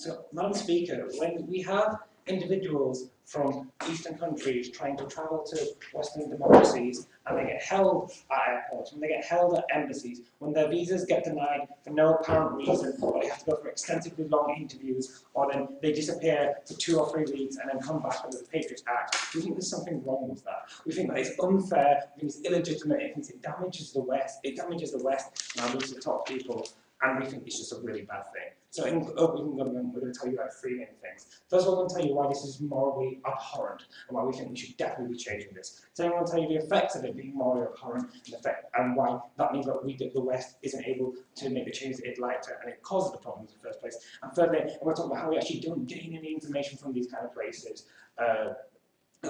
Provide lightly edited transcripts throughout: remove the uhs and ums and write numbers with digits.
So, Madam Speaker, when we have individuals from Eastern countries trying to travel to Western democracies and they get held at airports, when they get held at embassies, when their visas get denied for no apparent reason, or they have to go for extensively long interviews, or then they disappear for 2 or 3 weeks and then come back under the Patriot Act, we think there's something wrong with that. We think that it's unfair, we think it's illegitimate, we think it damages the West, and our least of the top people, and we think it's just a really bad thing. So in Open Government, we're going to tell you about 3 main things. First of all, we're going to tell you why this is morally abhorrent, and why we think we should definitely be changing this. Second, we're going to tell you the effects of it being morally abhorrent, and why that means that the West isn't able to make the changes it'd like to, and it causes the problems in the first place. And thirdly, we're going to talk about how we actually don't gain any information from these kind of places,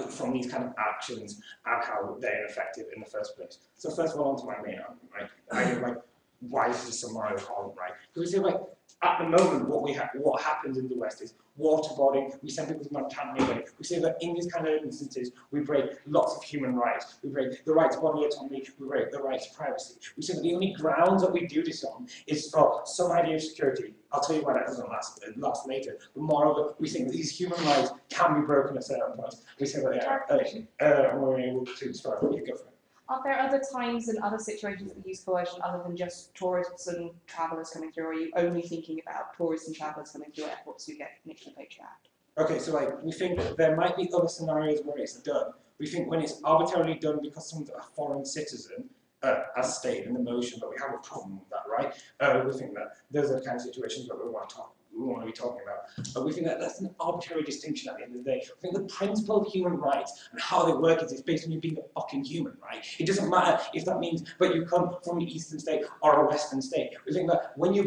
from these kind of actions, and how they're ineffective in the first place. So first of all, on to my main argument, right? I go, like, why is this so morally abhorrent, right? Because we say, like, at the moment, what happens in the West is waterboarding. We send people to Montana away. We say that in these kind of instances, we break lots of human rights. We break the right to bodily autonomy. We break the right to privacy. We say that the only grounds that we do this on is for some idea of security. I'll tell you why that doesn't last later. But moreover, we think that these human rights can be broken at certain points. We say that they are, and we're able to. Sorry, you go for it. Are there other times and other situations that we use coercion other than just tourists and travellers coming through, or are you only thinking about tourists and travellers coming through airports who get nicked the Patriot Act? Okay, so like we think that there might be other scenarios where it's done. We think when it's arbitrarily done because someone's a foreign citizen, as stated in the motion, that we have a problem with that, right? We think that those are the kind of situations that we want to be talking about. But we think that that's an arbitrary distinction at the end of the day. I think the principle of human rights and how they work is it's based on you being a fucking human, right? It doesn't matter if that means that you come from an Eastern state or a Western state. We think that when you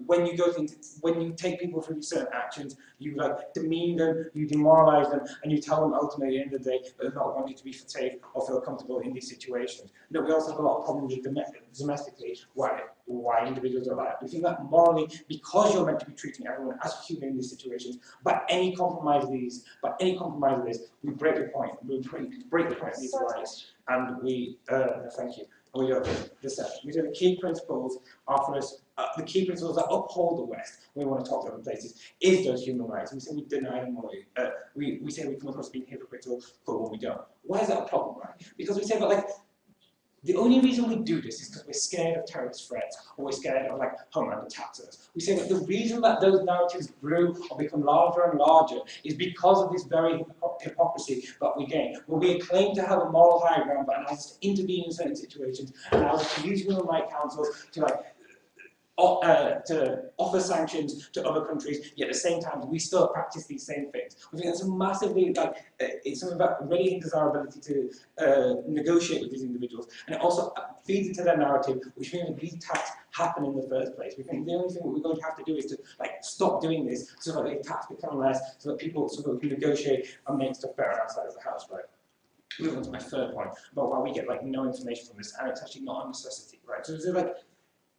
when you take people through certain actions, you like demean them, you demoralize them, and you tell them ultimately at the end of the day that they're not wanting to be safe or feel comfortable in these situations. No, we also have a lot of problems with domestically why individuals are like that. We think that morally, because you're meant to be treating everyone as a human in these situations, by any compromise of this, we break the point. We break the point of these rights, and we thank you. And we do this. We do the key principles are for us. The key principles that uphold the West. We want to talk to other places. Is those human rights? And we say we deny them morally. We say we come across being hypocritical for when we don't. Why is that a problem, right? Because we say that like. The only reason we do this is because we're scared of terrorist threats, or we're scared of like homeland attacks on us. We say that the reason that those narratives grew or become larger and larger is because of this very hypocrisy that we gain. When we claim to have a moral high ground that allows us to intervene in certain situations, allows us to use human rights councils to like to offer sanctions to other countries, yet at the same time we still practice these same things. We think that's a massively it's something that really hinders our ability to negotiate with these individuals, and it also feeds into their narrative, which means that these attacks happen in the first place. We think the only thing that we're going to have to do is to like stop doing this, so that the attacks become less, so that we can negotiate and make stuff better outside of the house, right? Moving on to my third point about why we get like no information from this, and it's actually not a necessity, right? So is it like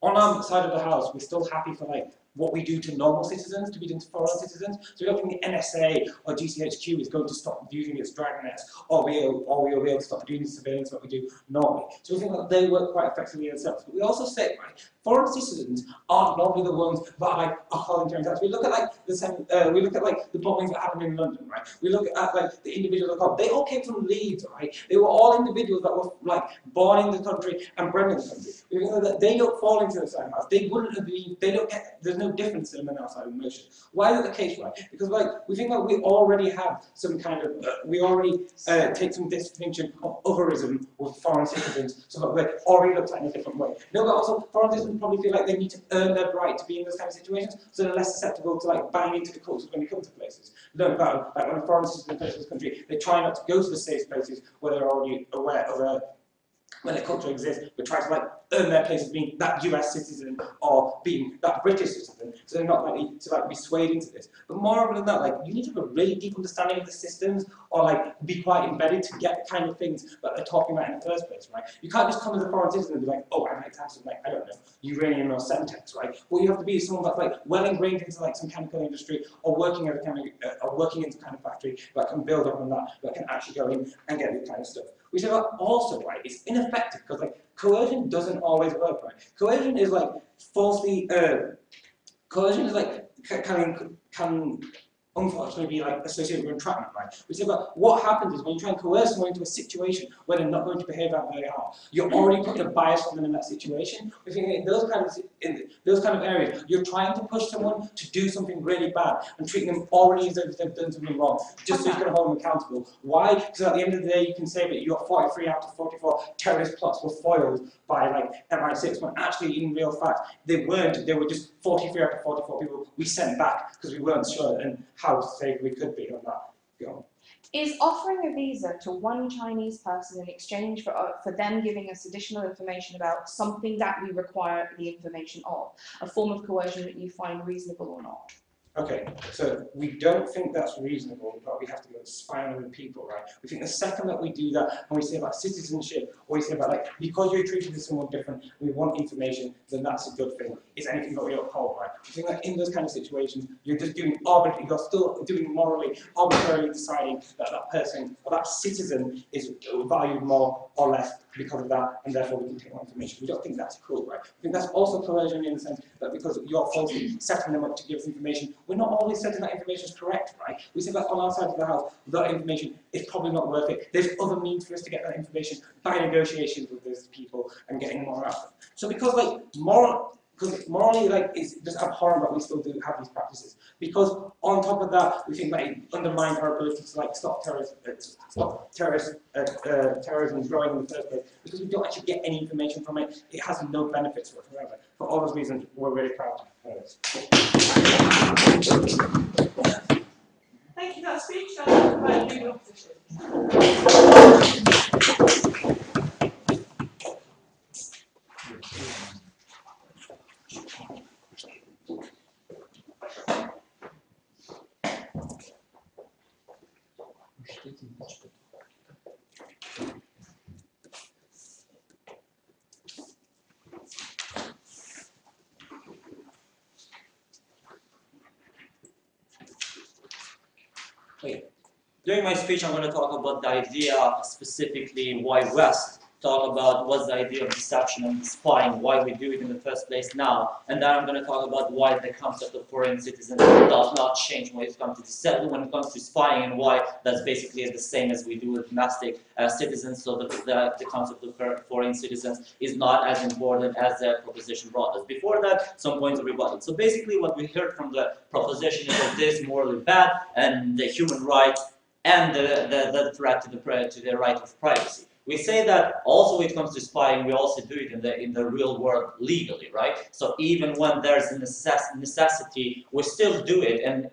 on our side of the house, we're still happy for like what we do to normal citizens to be done to foreign citizens. So we don't think the NSA or GCHQ is going to stop using its dragnets, or we'll be able to stop doing the surveillance that we do normally. So we think that they work quite effectively themselves. But we also say, right, foreign citizens aren't normally the ones that are calling terrorist attacks. We look at like the bombings that happened in London, right? We look at like the individuals that come. They all came from Leeds, right? They were all individuals that were like born in the country and bred in the country. We think that they don't fall into the same house. They wouldn't have been. They don't get. There's no difference in them and outside of motion. Why is that the case, right? Because like we think that we already have some kind of we already take some distinction of otherism with foreign citizens, so that we're already looked at in a different way. No, but also foreign citizens probably feel like they need to earn their right to be in those kind of situations, so they're less susceptible to like buying into the culture when they come to places. Learn about like when a foreign citizen comes to this country, they try not to go to the safe places where they're already aware of when their culture exists, but try to like earn their place as being that US citizen or being that British citizen, so they're not likely to like be swayed into this. But moreover than that, like you need to have a really deep understanding of the systems, or like be quite embedded to get the kind of things that they're talking about in the first place, right? You can't just come as a foreign citizen and be like, oh, I'd like to have some like, I don't know, uranium or Semtex, right? What you have to be is someone that's like well ingrained into like some chemical industry, or working at a kind of or working in some kind of factory that can build up on that can actually go in and get this kind of stuff. We say that also, right, it's ineffective because like coercion doesn't always work, right? Coercion is like falsely, coercion is like can unfortunately be like associated with entrapment, right? We say, but what happens is when you try and coerce someone into a situation where they're not going to behave how they are, you're already putting a bias on them in that situation. We think in those kind of areas, you're trying to push someone to do something really bad and treating them already as if they've done something wrong, just so you can hold them accountable. Why? Because at the end of the day, you can say that you got 43 out of 44 terrorist plots were foiled by like MI6, when actually in real fact they weren't. They were just 43 out of 44 people we sent back because we weren't sure and how safe we could be on that. Go. Is offering a visa to one Chinese person in exchange for them giving us additional information about something that we require the information of a form of coercion that you find reasonable or not? Okay, so we don't think that's reasonable, but we have to go spy on other people, right? We think the second that we do that, and we say about citizenship, or we say about like, because you're treated as someone different, we want information, then that's a good thing. It's anything that we uphold, right? We think that in those kind of situations, you're just doing arbitrarily, you're still doing morally, arbitrarily deciding that that person, or that citizen is valued more or less because of that, and therefore we can take more information. We don't think that's cool, right? I think that's also coercion in the sense that because you're falsely setting them up to give us information, we're not always certain that information is correct, right? We say that on our side of the house, that information is probably not worth it. There's other means for us to get that information by negotiations with those people and getting more out of them. So because like morally like is just abhorrent that we still do have these practices. Because on top of that, we think that it undermines our ability to like stop terrorism growing in the first place. Because we don't actually get any information from it. It has no benefits whatsoever. For all those reasons, we're really proud of it. Thank you for that speech. I'll provide you your position. During my speech, I'm going to talk about the idea, specifically why West, talk about what's the idea of deception and spying, why we do it in the first place now, and then I'm going to talk about why the concept of foreign citizenship does not change when it comes to spying, and why that's basically the same as we do with domestic citizens. So the concept of foreign citizens is not as important as the proposition brought us. Before that, some points of rebuttal. So basically, what we heard from the proposition is that this is morally bad, and the human right and the threat to the right of privacy. We say that also when it comes to spying, we also do it in the real world legally, right? So even when there's a necessity, we still do it, and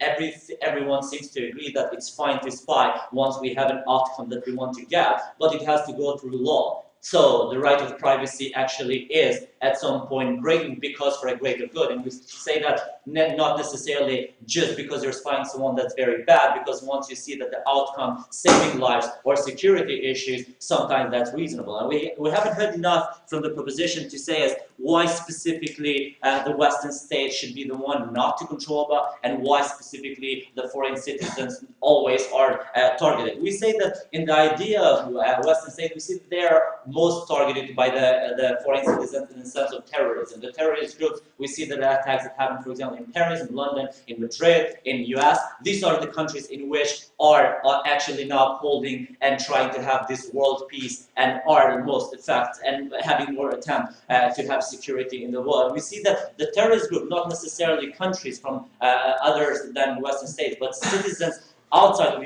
everyone seems to agree that it's fine to spy once we have an outcome that we want to get, but it has to go through law. So the right of privacy actually is at some point breaking because for a greater good, and we say that not necessarily just because you're spying someone that's very bad, because once you see that the outcome saving lives or security issues, sometimes that's reasonable. And we haven't heard enough from the proposition to say as why specifically the Western states should be the one not to control about, and why specifically the foreign citizens always are targeted. We say that in the idea of Western states, we see that they are most targeted by the foreign citizens in the sense of terrorism. The terrorist groups, we see that the attacks that happen, for example, in Paris, in London, in Madrid, in US, these are the countries in which are actually now holding and trying to have this world peace and are the most effective and having more attempt to have security in the world. We see that the terrorist group, not necessarily countries from others than Western states, but citizens outside of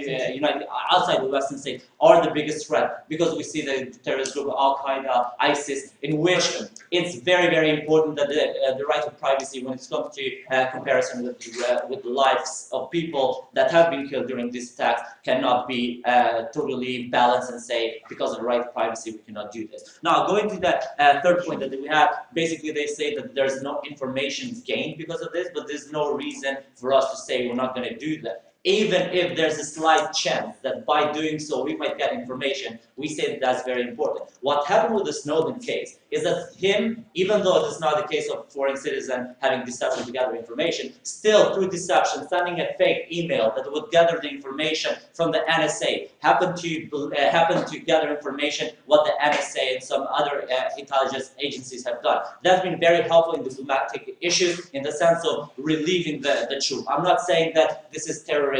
outside the Western states are the biggest threat, because we see the terrorist group Al-Qaeda, ISIS, in which it's very, very important that the right of privacy, when it comes to comparison with the lives of people that have been killed during these attacks, cannot be totally balanced and say because of the right of privacy we cannot do this. Now, going to that third point that we have, basically they say that there's no information gained because of this, but there's no reason for us to say we're not going to do that. even if there's a slight chance that by doing so we might get information, we say that that's very important. What happened with the Snowden case is that him, even though it is not the case of foreign citizen having deception to gather information, still through deception, sending a fake email that would gather the information from the NSA, happened to gather information what the NSA and some other intelligence agencies have done. That's been very helpful in diplomatic issues in the sense of relieving the truth. I'm not saying that this is terrorist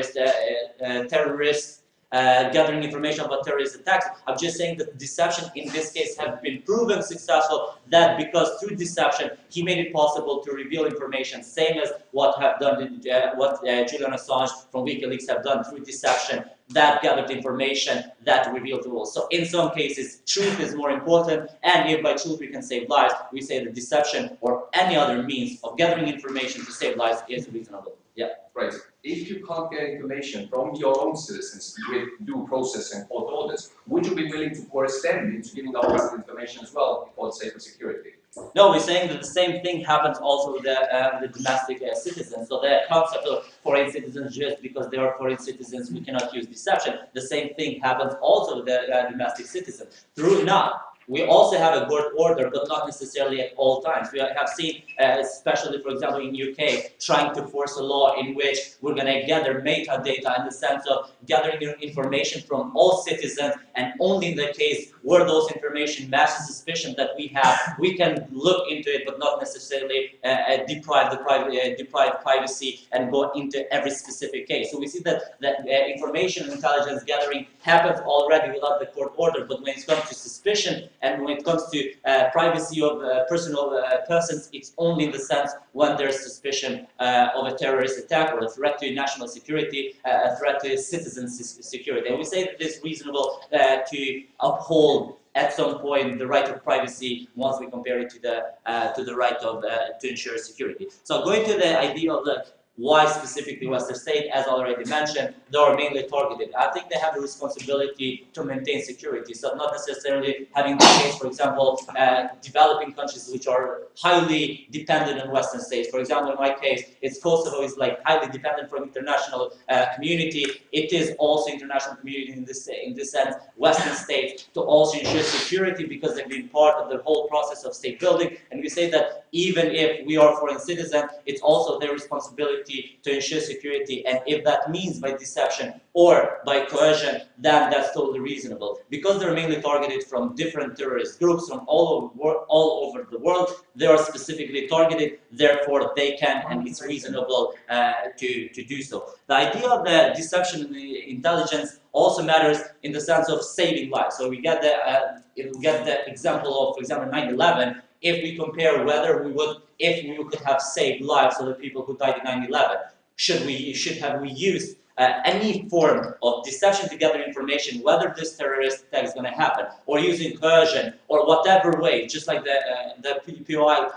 gathering information about terrorist attacks. I'm just saying that deception in this case have been proven successful, that because through deception he made it possible to reveal information, same as what Julian Assange from WikiLeaks have done through deception, that gathered information that revealed the rules. So in some cases, truth is more important, and if by truth we can save lives, we say that deception or any other means of gathering information to save lives is reasonable. Yeah. Right. If you can't get information from your own citizens with due process and court orders, would you be willing to coerce them into giving out that information as well for safer security? No, we're saying that the same thing happens also with the domestic citizens. So the concept of foreign citizens, just because they are foreign citizens, we cannot use deception. The same thing happens also with the domestic citizens. True enough, we also have a court order, but not necessarily at all times. We have seen, especially for example in UK, trying to force a law in which we're going to gather metadata in the sense of gathering information from all citizens, and only in the case where those information matches suspicion that we have, we can look into it, but not necessarily deprive privacy and go into every specific case. So we see that information and intelligence gathering happens already without the court order, but when it comes to suspicion and when it comes to privacy of personal persons, it's only in the sense when there's suspicion of a terrorist attack or a threat to national security, a threat to citizens' security. And we say that it's reasonable to uphold at some point the right of privacy once we compare it to the right of to ensure security. So going to the idea of why specifically Western state, as already mentioned, they are mainly targeted. I think they have a responsibility to maintain security, so not necessarily having the case, for example, developing countries which are highly dependent on Western states. For example, in my case, it's Kosovo is like highly dependent from international community. It is also international community in this sense, Western states, to also ensure security because they've been part of the whole process of state building. And we say that even if we are foreign citizens, it's also their responsibility to ensure security, and if that means by deception or by coercion, then that's totally reasonable. Because they're mainly targeted from different terrorist groups from all over the world, they are specifically targeted, therefore they can, and it's reasonable to do so. The idea of the deception and the intelligence also matters in the sense of saving lives. So we get the example of, for example, 9/11. If we compare whether if we could have saved lives of the people who died in 9/11, should have we used any form of deception to gather information whether this terrorist attack is going to happen, or using coercion, or whatever way, just like the POI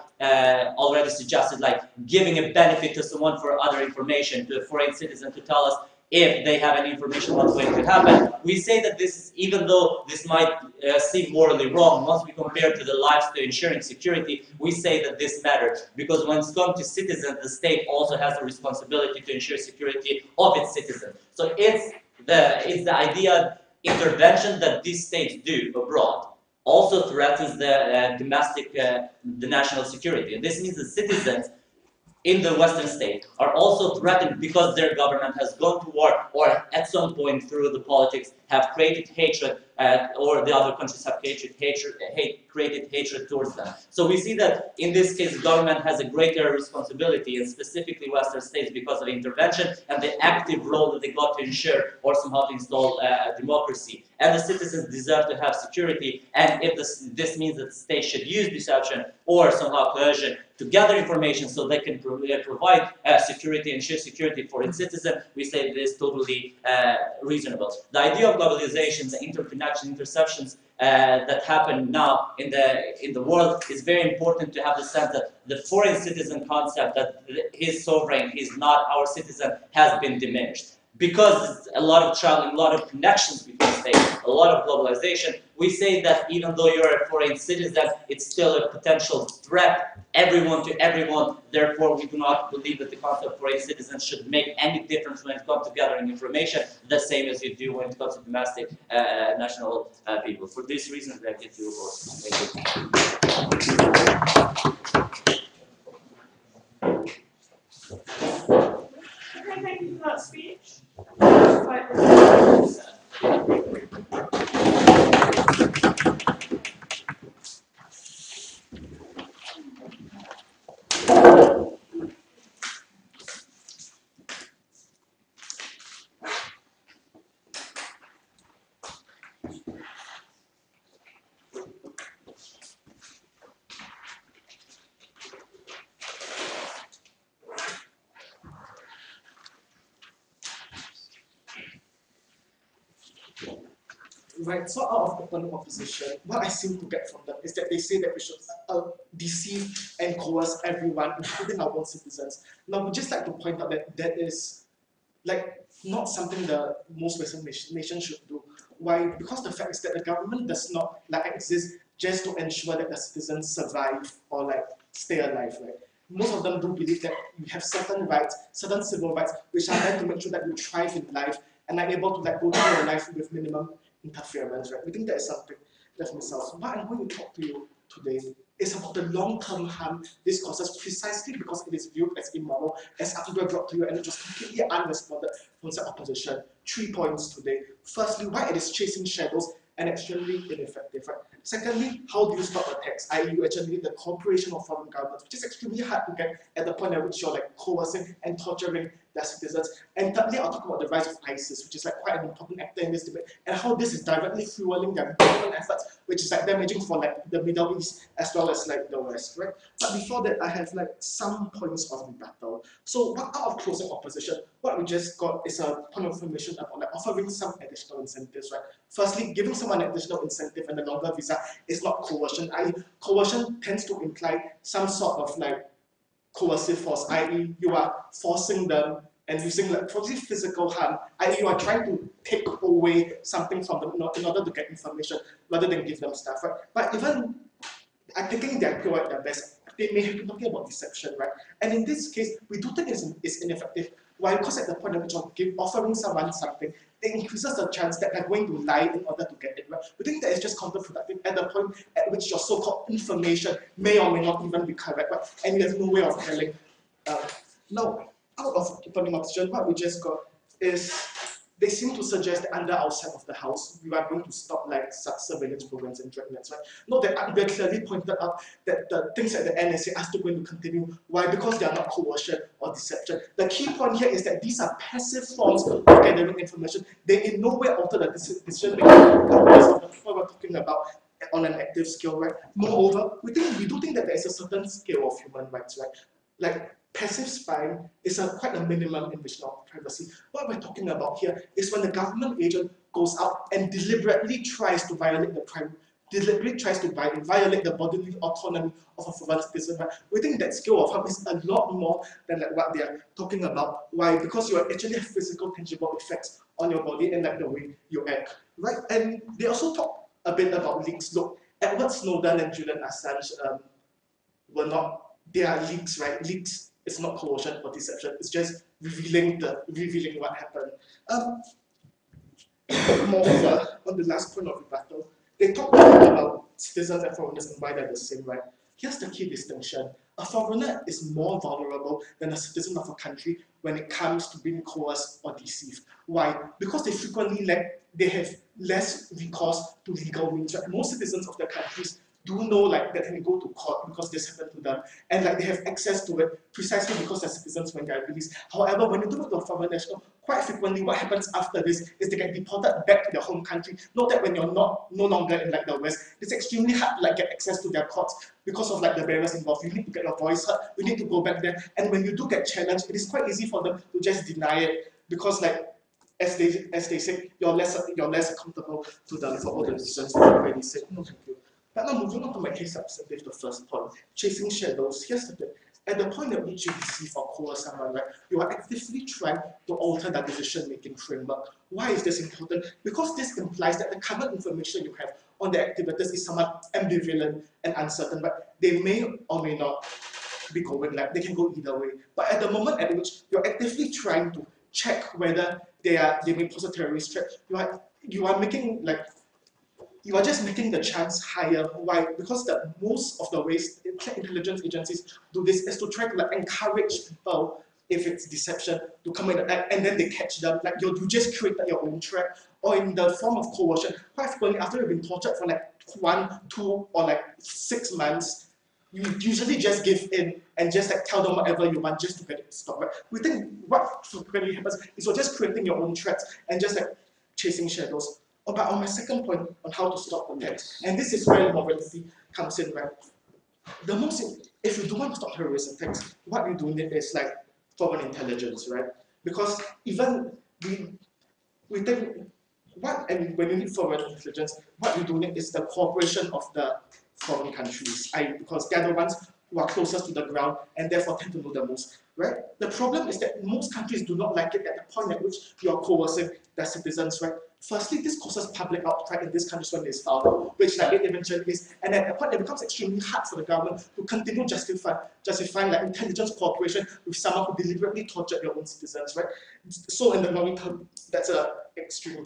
already suggested, like giving a benefit to someone for other information, to a foreign citizen to tell us if they have any information what's going to happen. We say that this is, even though this might seem morally wrong, once we compare to the lives to ensuring security, we say that this matters. Because when it's come to citizens, the state also has a responsibility to ensure security of its citizens. So it's the idea intervention that these states do abroad also threatens the the national security. And this means that citizens in the Western state are also threatened because their government has gone to war, or at some point through the politics have created hatred, or the other countries have created hatred towards them. So we see that in this case the government has a greater responsibility, and specifically Western states, because of intervention and the active role that they got to ensure or somehow to install democracy. And the citizens deserve to have security, and if this means that the state should use deception or somehow coercion to gather information so they can provide security and share security for its citizens, we say it is totally reasonable. The idea of globalization, the interconnection, interceptions that happen now in the world, is very important to have the sense that the foreign citizen concept, that his sovereign is not our citizen, has been diminished. Because a lot of traveling, a lot of connections between states, a lot of globalization, we say that even though you're a foreign citizen, it's still a potential threat, everyone to everyone. Therefore, we do not believe that the concept of foreign citizens should make any difference when it comes to gathering information, the same as you do when it comes to domestic national people. For these reasons, I get you vote. Thank you. Okay, thank you for that speech. Right. Right, so out of open opposition, what I seem to get from them is that they say that we should deceive and coerce everyone, including our own citizens. Now, we just like to point out that that is not something the most Western nations should do. Why? Because the fact is that the government does not exist just to ensure that the citizens survive or stay alive. Right? Most of them do believe that we have certain rights, certain civil rights, which are meant to make sure that we thrive in life and are able to go through your life with minimum interference, right? We think that is something that's missing. So what I'm going to talk to you today is about the long-term harm this causes, precisely because it is viewed as immoral, as Abdullah brought to you, and it was completely unresponded from the opposition. 3 points today. Firstly, why it is chasing shadows and extremely ineffective, right? Secondly, how do you stop attacks, i.e. you actually need the cooperation of foreign governments, which is extremely hard to get at the point at which you're coercing and torturing their citizens. And thirdly, I'll talk about the rise of ISIS, which is quite an important actor in this debate, and how this is directly fueling their development efforts, which is damaging for the Middle East as well as the West, right? But before that, I have some points of rebuttal. So out of closing opposition, what we just got is a point of information about offering some additional incentives, right? Firstly, giving someone an additional incentive and a longer visa is not coercion, i.e. coercion tends to imply some sort of coercive force, i.e. you are forcing them and using physical harm, i.e. you are trying to take away something from them in order to get information rather than give them stuff, right? But even taking their pure at their best, they may have been talking about deception, right? And in this case, we do think it's ineffective. Why? Because at the point at which you're offering someone something, it increases the chance that they're going to lie in order to get it, right? We think that is just counterproductive at the point at which your so-called information may or may not even be correct, right? And you have no way of telling. Now, out of opening opposition, what we just got is they seem to suggest that under our side of the house, we are going to stop surveillance programs and dragnets, right? Note that we clearly pointed out that the things that the NSA are still going to continue. Why? Because they are not coercion or deception. The key point here is that these are passive forms of gathering information. They in no way alter the decision making of the people we're talking about on an active scale, right? Moreover, we do think that there is a certain scale of human rights, right? Passive spying is quite a minimum invasion of privacy. What we're talking about here is when the government agent goes out and deliberately tries to violate violate the bodily autonomy of a foreign citizen. Right? We think that scale of harm is a lot more than what they are talking about. Why? Because you actually have physical, tangible effects on your body and the way you act. Right? And they also talk a bit about leaks. Look, Edward Snowden and Julian Assange they are leaks, right? Leaks. It's not coercion or deception. It's just revealing what happened. Moreover, on the last point of rebuttal, they talk about citizens and foreigners and why they're the same, right? Here's the key distinction. A foreigner is more vulnerable than a citizen of a country when it comes to being coerced or deceived. Why? Because they frequently they have less recourse to legal means. Right? Most citizens of their countries do know that they can go to court because this happened to them, and they have access to it precisely because they're citizens when they're released. However, when you do it to a foreign national, quite frequently what happens after this is they get deported back to their home country. Note that when you're no longer in the West, it's extremely hard to get access to their courts because of the barriers involved. You need to get your voice heard, you need to go back there, and when you do get challenged, it is quite easy for them to just deny it because as they say, you're less accountable to them for all the decisions they've already said. No, thank you. But now moving on to my case substantive, the first point, chasing shadows. Here's the thing. At the point at which you deceive or coerce someone, right, you are actively trying to alter that decision-making framework. Why is this important? Because this implies that the current information you have on the activities is somewhat ambivalent and uncertain, but they may or may not be going, like they can go either way. But at the moment at which you're actively trying to check whether they may pose a terrorist threat, you are making like, you are just making the chance higher. Why? Because most of the ways intelligence agencies do this is to try to like encourage people, if it's deception, to come in and then they catch them. Like you just created your own threat, or in the form of coercion. Quite frequently, after you've been tortured for like 1, 2, or like 6 months, you usually just give in and just like tell them whatever you want just to get it stopped. Right? We think what frequently happens is you're just creating your own threats and just like chasing shadows. Oh, but on my second point on how to stop the attacks, and this is where morality comes in, right? If you do want to stop terrorist attacks, what you do need is like foreign intelligence, right? Because even we think when you need foreign intelligence, what you do need is the cooperation of the foreign countries, because they're the ones who are closest to the ground and therefore tend to know the most, right? The problem is that most countries do not like it at the point at which you are coercing their citizens, right? Firstly, this causes public outcry in these countries when it's found out, which like it eventually is, and at that point it becomes extremely hard for the government to continue justifying like intelligence cooperation with someone who deliberately tortured their own citizens, right? So in the long term, that's an extreme.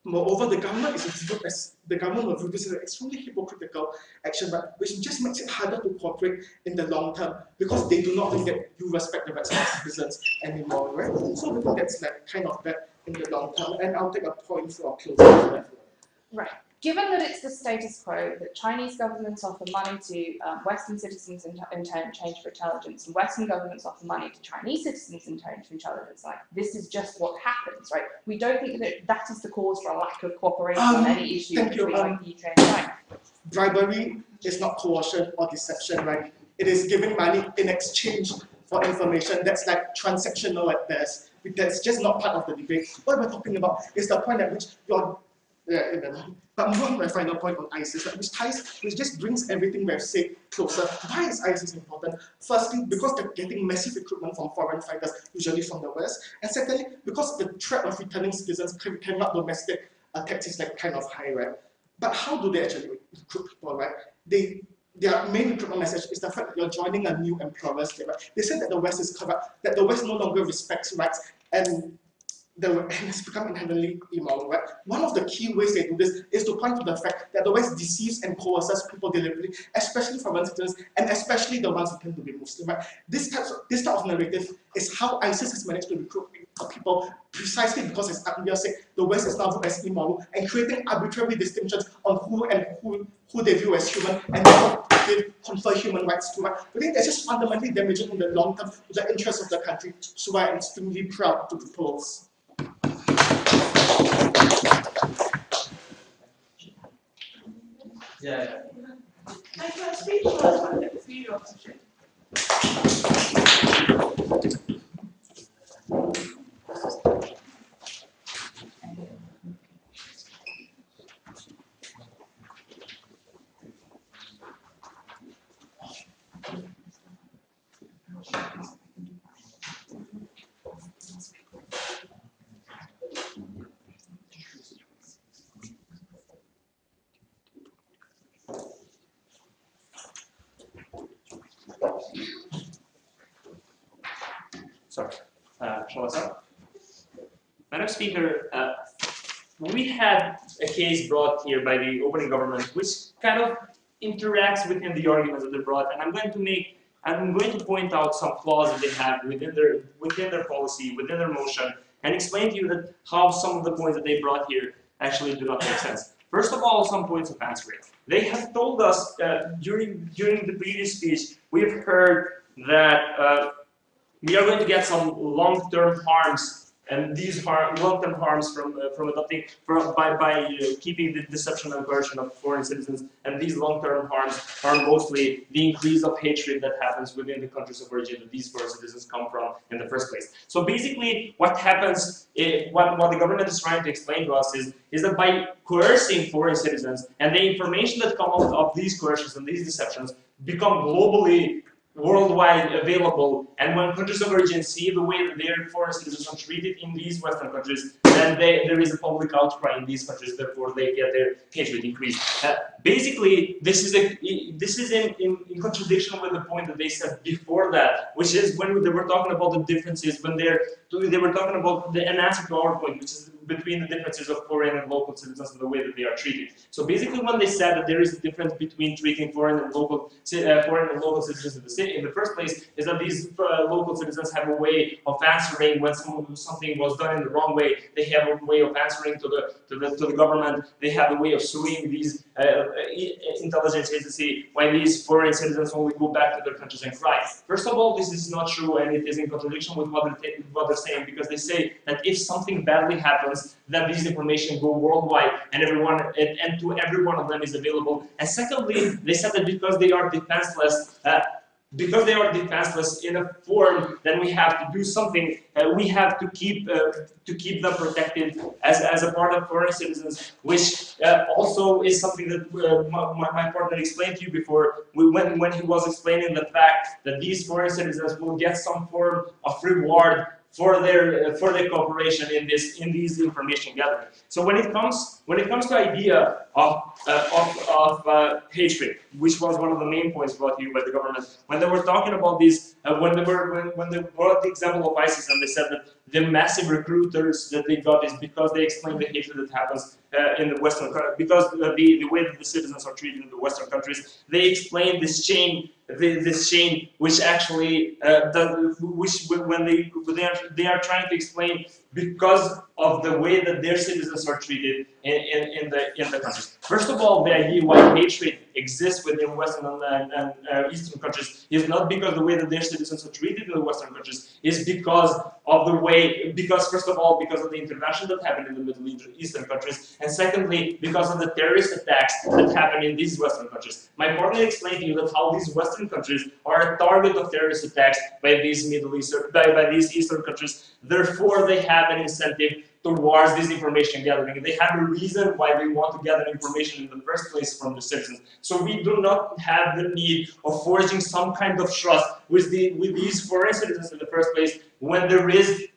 Moreover, the government will view this as an extremely hypocritical action, right, which just makes it harder to cooperate in the long term because they do not think that you respect the rights of citizens anymore, right? So we think that's like kind of bad in the long term, and I'll take a point for closing. Right. Given that it's the status quo that Chinese governments offer money to Western citizens in exchange for intelligence, and Western governments offer money to Chinese citizens in exchange for intelligence, like this is just what happens, right? We don't think that is the cause for a lack of cooperation on any issue between like the UK and China. Bribery is not coercion or deception, right? It is giving money in exchange for information. That's like transactional at best. That's just not part of the debate. What we're talking about is the point at which you're but more on my final point on ISIS, right, which just brings everything we've said closer. Why is ISIS important? Firstly, because they're getting massive recruitment from foreign fighters, usually from the West. And secondly, because the threat of returning citizens carrying out domestic attacks is like kind of high, right? But how do they actually recruit people, right? Their main recruitment message is the fact that you're joining a new employer state, right? They say that the West is corrupt, that the West no longer respects rights, and it's become inherently immoral, right? One of the key ways they do this is to point to the fact that the West deceives and coerces people deliberately, especially foreign citizens, and especially the ones who tend to be Muslim, right? This type of narrative is how ISIS has managed to recruit people precisely because, as Abdul said, the West is now viewed as immoral and creating arbitrary distinctions on who they view as human and they confer human rights to. Right? I think that's just fundamentally damaging in the long term to the interests of the country. So I'm extremely proud to propose. Yeah. I can speak to us about the field of subject. Sorry, shall I start? Madam Speaker, we had a case brought here by the opening government which kind of interacts within the arguments that they brought, and I'm going to point out some flaws that they have within their policy, within their motion, and explain to you that how some of the points that they brought here actually do not make sense. First of all, some points of answering. They have told us during the previous speech, we've heard that we are going to get some long-term harms, and these long-term harms from adopting by keeping the deception and coercion of foreign citizens, and these long-term harms are mostly the increase of hatred that happens within the countries of origin that these foreign citizens come from in the first place. So basically, what happens, what the government is trying to explain to us is that by coercing foreign citizens and the information that comes out of these coercions and these deceptions become globally worldwide available, and when countries of origin see the way that their foreign citizens are treated in these Western countries, then there is a public outcry in these countries, therefore they get their hatred increased. Basically, this is in contradiction with the point that they said before that, which is when they were talking about the differences, when they were talking about an answer to our point, which is between the differences of foreign and local citizens and the way that they are treated. So basically, when they said that there is a difference between treating foreign and local citizens in the first place, is that these local citizens have a way of answering when something was done in the wrong way. They have a way of answering to the government. They have a way of suing these intelligence agency, while these foreign citizens only go back to their countries and cry. First of all, this is not true, and it is in contradiction with what they're saying, because they say that if something badly happens, that these information go worldwide and to every one of them is available. And secondly, they said that because they are defenseless, in a form, then we have to do something. We have to keep them protected as a part of foreign citizens, which also is something that my partner explained to you before when he was explaining the fact that these foreign citizens will get some form of reward for their cooperation in these information gathering. So when it comes to idea of hatred, which was one of the main points brought to you by the government, when they were talking about this, when they brought the example of ISIS, and they said that the massive recruiters that they got is because they explained the hatred that happens in the Western countries, because the way that the citizens are treated in the Western countries. They explained this chain, which actually when they are trying to explain because of the way that their citizens are treated in the countries. First of all, the idea why hatred exists within Western and Eastern countries is not because the way that their citizens are treated in the Western countries, is because of the way, first of all, because of the intervention that happened in the Middle Eastern countries, and secondly, because of the terrorist attacks that happen in these Western countries. My partner explained to you that how these Western countries are a target of terrorist attacks by these Eastern countries. Therefore, they have an incentive towards this information gathering. They have a reason why they want to gather information in the first place from the citizens. So we do not have the need of forging some kind of trust with these foreign citizens in the first place, when there is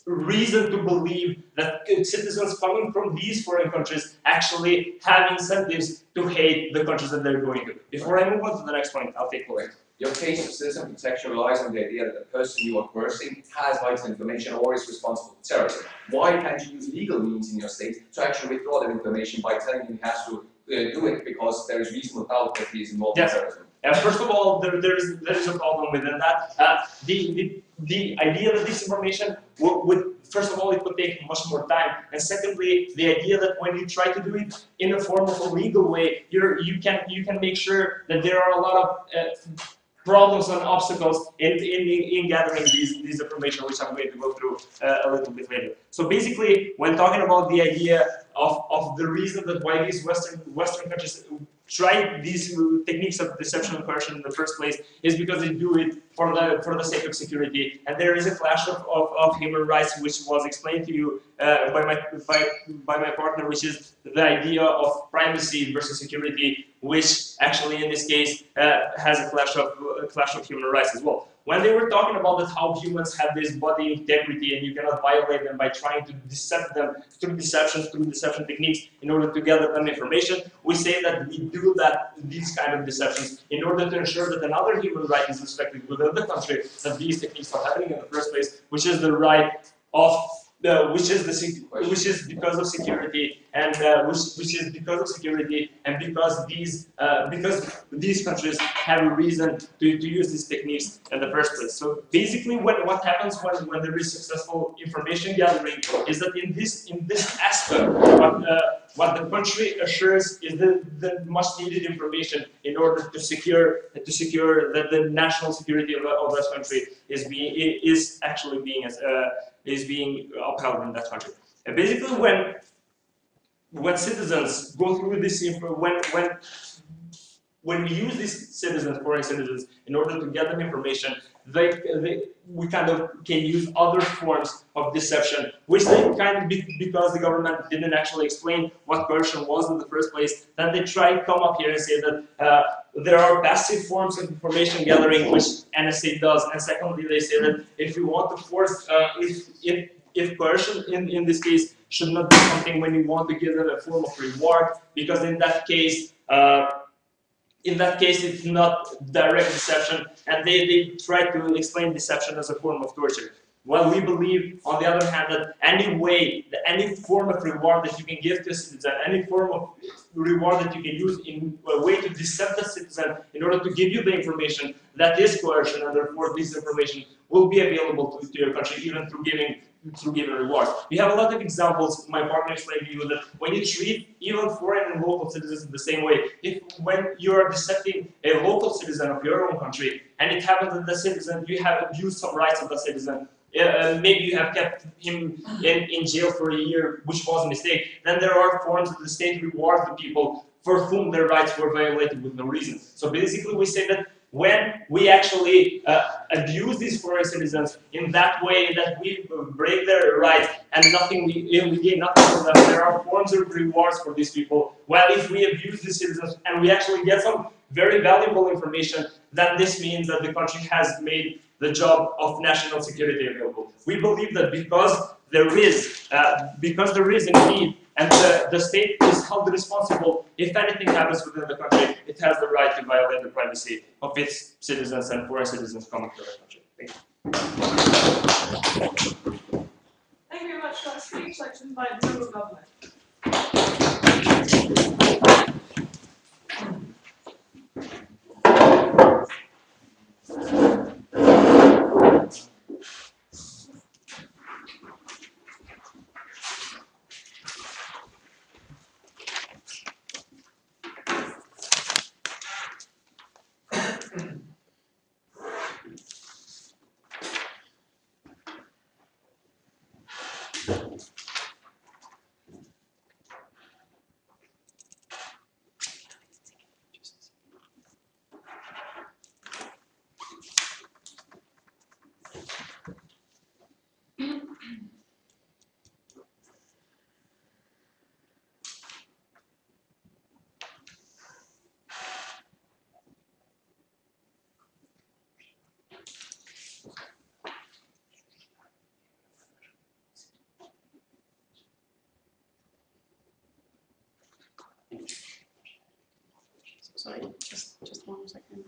reason to believe that citizens coming from these foreign countries actually have incentives to hate the countries that they're going to. Before I move on to the next point, I'll take over. Your case of citizen protection relies on the idea that the person you are coercing has vital information or is responsible for terrorism. Why can't you use legal means in your state to actually withdraw that information by telling him he has to do it because there is reasonable doubt that he is involved in terrorism? First of all, there is a problem within that. The idea that this information would, first of all, it would take much more time, and secondly, the idea that when you try to do it in a form of a legal way, you can make sure that there are a lot of problems and obstacles in gathering these information, which I'm going to go through a little bit later. So basically, when talking about the idea of the reason that why these Western countries try these techniques of deception and coercion in the first place, is because they do it for the sake of security. And there is a clash of human rights, which was explained to you by my partner, which is the idea of privacy versus security, which actually in this case has a clash of human rights as well. When they were talking about that how humans have this body integrity and you cannot violate them by trying to decept them through deception techniques in order to gather them information, we say that we do these kind of deceptions in order to ensure that another human right is respected within the country, that these techniques are happening in the first place, which is the right of which is because of security, and because these countries have a reason to use these techniques in the first place. So basically, what happens when there is successful information gathering is that in this aspect, what the country assures is the much needed information in order to secure that the national security of that country is being upheld in that country. And basically, when citizens go through this when we use these citizens, foreign citizens, in order to get them information, we kind of can use other forms of deception, which they kind of, because the government didn't actually explain what coercion was in the first place, then they try to come up here and say that there are passive forms of information gathering, which NSA does, and secondly, they say that if you want to force, if coercion in this case should not be something when you want to give them a form of reward, because in that case, it's not direct deception, and they try to explain deception as a form of torture. Well, we believe, on the other hand, that any form of reward that you can give to a citizen, any form of reward that you can use in a way to deceive the citizen in order to give you the information, that is coercion, and therefore this information will be available to your country, even through giving rewards. We have a lot of examples. My partner explained to you that when you treat even foreign and local citizens in the same way, when you are decepting a local citizen of your own country, and it happens that the citizen, you have abused some rights of the citizen, maybe you have kept him in jail for a year, which was a mistake, then there are forms that the state rewards the people for whom their rights were violated with no reason. So basically we say that when we actually abuse these foreign citizens in that way, that we break their rights and we gain nothing from them, there are forms of rewards for these people. While if we abuse these citizens and we actually get some very valuable information, then this means that the country has made the job of national security available. We believe that because there is indeed, and the state is held responsible, if anything happens within the country, it has the right to violate the privacy of its citizens and foreign citizens coming to the country. Thank you. Thank you very much for that speech. I'd like to invite the member of government. Sorry, just 1 second.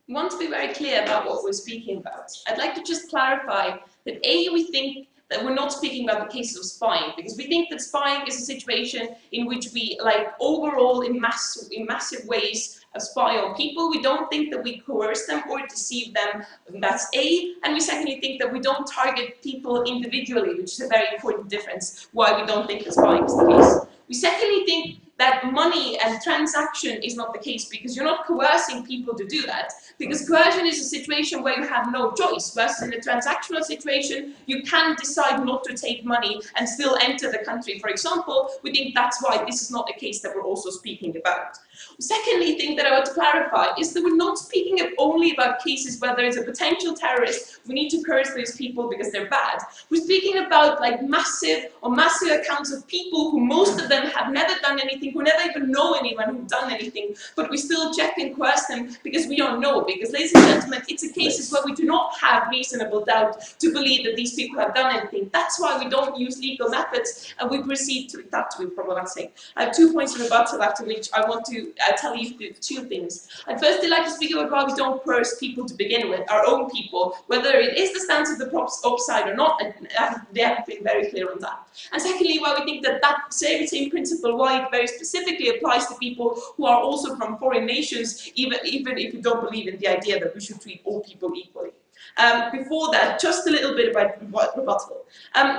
We want to be very clear about what we're speaking about. I'd like to just clarify that we think that we're not speaking about the cases of spying, because we think that spying is a situation in which we, overall, in massive ways, spy on people. We don't think that we coerce them or deceive them. That's A. And we secondly think that we don't target people individually, which is a very important difference, why we don't think that spying is the case. We secondly think that money and transaction is not the case, because you're not coercing people to do that, because coercion is a situation where you have no choice, whereas in a transactional situation, you can decide not to take money and still enter the country. For example, we think that's why this is not a case that we're also speaking about. Secondly, thing that I want to clarify is that we're not speaking only about cases where there is a potential terrorist, we need to curse those people because they're bad. We're speaking about massive accounts of people who most of them have never done anything, who never even know anyone who's done anything, but we still check and coerce them because we don't know. Because, ladies and gentlemen, it's a cases where we do not have reasonable doubt to believe that these people have done anything. That's why we don't use legal methods, and we proceed to that to be problematic. I have 2 points of rebuttal after which I want to tell you 2 things. I'd firstly like to speak about why we don't coerce people to begin with, our own people, whether it is the stance of the upside or not, and they have been very clear on that. And secondly, why we think that same principle, why it very specifically applies to people who are also from foreign nations, even if you don't believe in the idea that we should treat all people equally. Before that, just a little bit about rebuttal.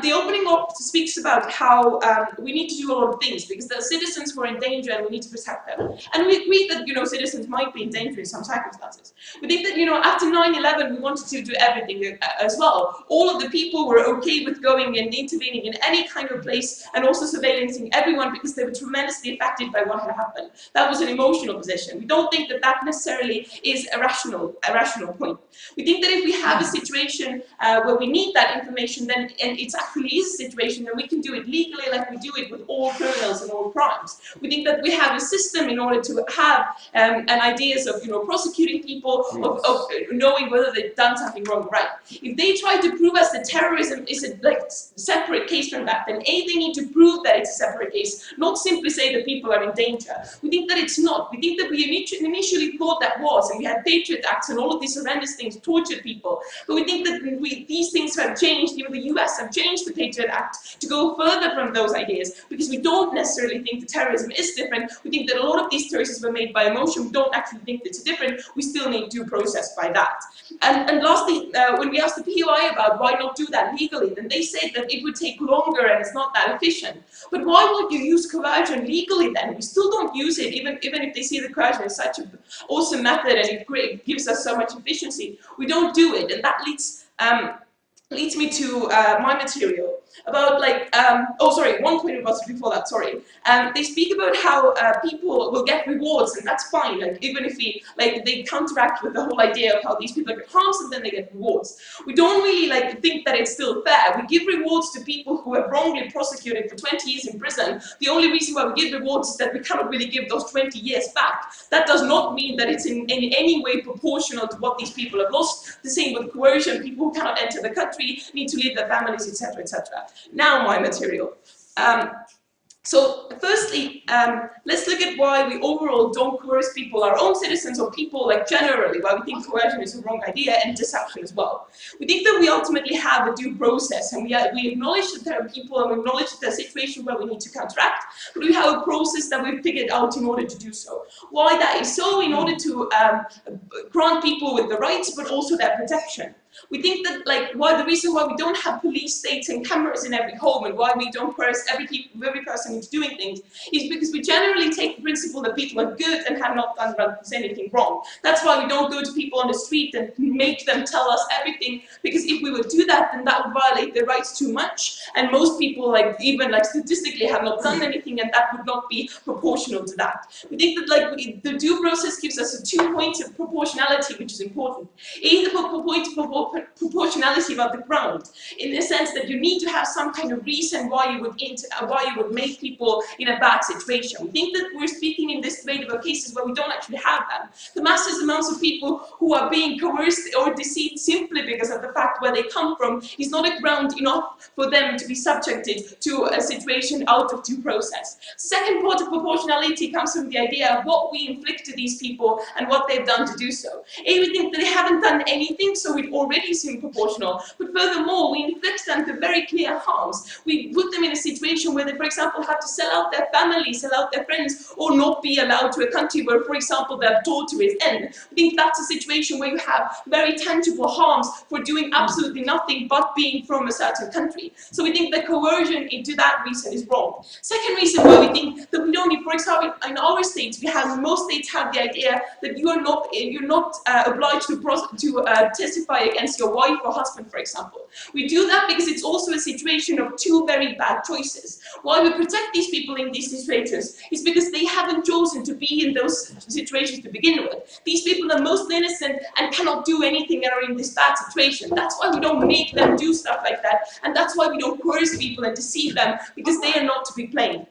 The opening up speaks about how we need to do a lot of things because the citizens were in danger and we need to protect them. And we agree that, you know, citizens might be in danger in some circumstances. We think that, you know, after 9/11, we wanted to do everything as well. All of the people were okay with going and intervening in any kind of place and also surveillancing everyone because they were tremendously affected by what had happened. That was an emotional position. We don't think that that necessarily is a rational point. We think that if we have a situation where we need that information, then and it actually is a situation, then we can do it legally like we do it with all criminals and all crimes. We think that we have a system in order to have an ideas of, you know, prosecuting people, of knowing whether they've done something wrong or right. If they try to prove us that terrorism is a like separate case from that, then they need to prove that it's a separate case, not simply say that people are in danger. We think that it's not. We think that we initially thought that was, and we had Patriot Acts and all of these horrendous things, tortured people. But we think that these things have changed. Even the US have changed the Patriot Act to go further from those ideas because we don't necessarily think that terrorism is different. We think that a lot of these choices were made by emotion. We don't actually think it's different. We still need due process by that. And lastly, when we asked the POI about why not do that legally, then they said that it would take longer and it's not that efficient. But why would you use coercion legally then? We still don't use it, even if they see the coercion as such an awesome method and it gives us so much efficiency. We don't do it, and that leads me to my material about like, one point about before that, sorry. They speak about how people will get rewards, and that's fine, like even if they counteract with the whole idea of how these people get harmed and then they get rewards. We don't really like think that it's still fair. We give rewards to people who are wrongly prosecuted for 20 years in prison. The only reason why we give rewards is that we cannot really give those 20 years back. That does not mean that it's in any way proportional to what these people have lost. The same with coercion. People who cannot enter the country need to leave their families, etc., etc. Now my material. So firstly, let's look at why we overall don't coerce people, our own citizens or people like generally, why we think coercion is a wrong idea and deception as well. We think that we ultimately have a due process, and we acknowledge that there are people and we acknowledge that there's a situation where we need to counteract, but we have a process that we've figured out in order to do so. Why that is so? In order to grant people with the rights, but also their protection. We think that the reason why we don't have police states and cameras in every home and why we don't coerce every person into doing things is because we generally take the principle that people are good and have not done anything wrong. That's why we don't go to people on the street and make them tell us everything, because if we would do that, then that would violate their rights too much, and most people even statistically have not done anything, and that would not be proportional to that. We think that the due process gives us 2 points of proportionality, which is important. Either point of proportionality about the ground, in the sense that you need to have some kind of reason why you would make people in a bad situation. We think that we're speaking in this debate about cases where we don't actually have them. The massive amounts of people who are being coerced or deceived simply because of the fact where they come from is not a ground enough for them to be subjected to a situation out of due process. Second part of proportionality comes from the idea of what we inflict to these people and what they've done to do so. We think that they haven't done anything, so it already seems proportional, but furthermore, we inflict them the very clear harms. We put them in a situation where they, for example, have to sell out their family, sell out their friends, or not be allowed to a country where, for example, their daughter is in. I think that's a situation where you have very tangible harms for doing absolutely nothing but being from a certain country. So we think that coercion into that reason is wrong. Second reason why we think that we don't need, for example, in our states, most states have the idea that you're not obliged to testify against your wife or husband, for example. We do that because it's also a situation of two very bad choices. Why we protect these people in these situations is because they haven't chosen to be in those situations to begin with. These people are mostly innocent and cannot do anything and are in this bad situation. That's why we don't make them do stuff like that, and that's why we don't coerce people and deceive them, because they are not to be blamed.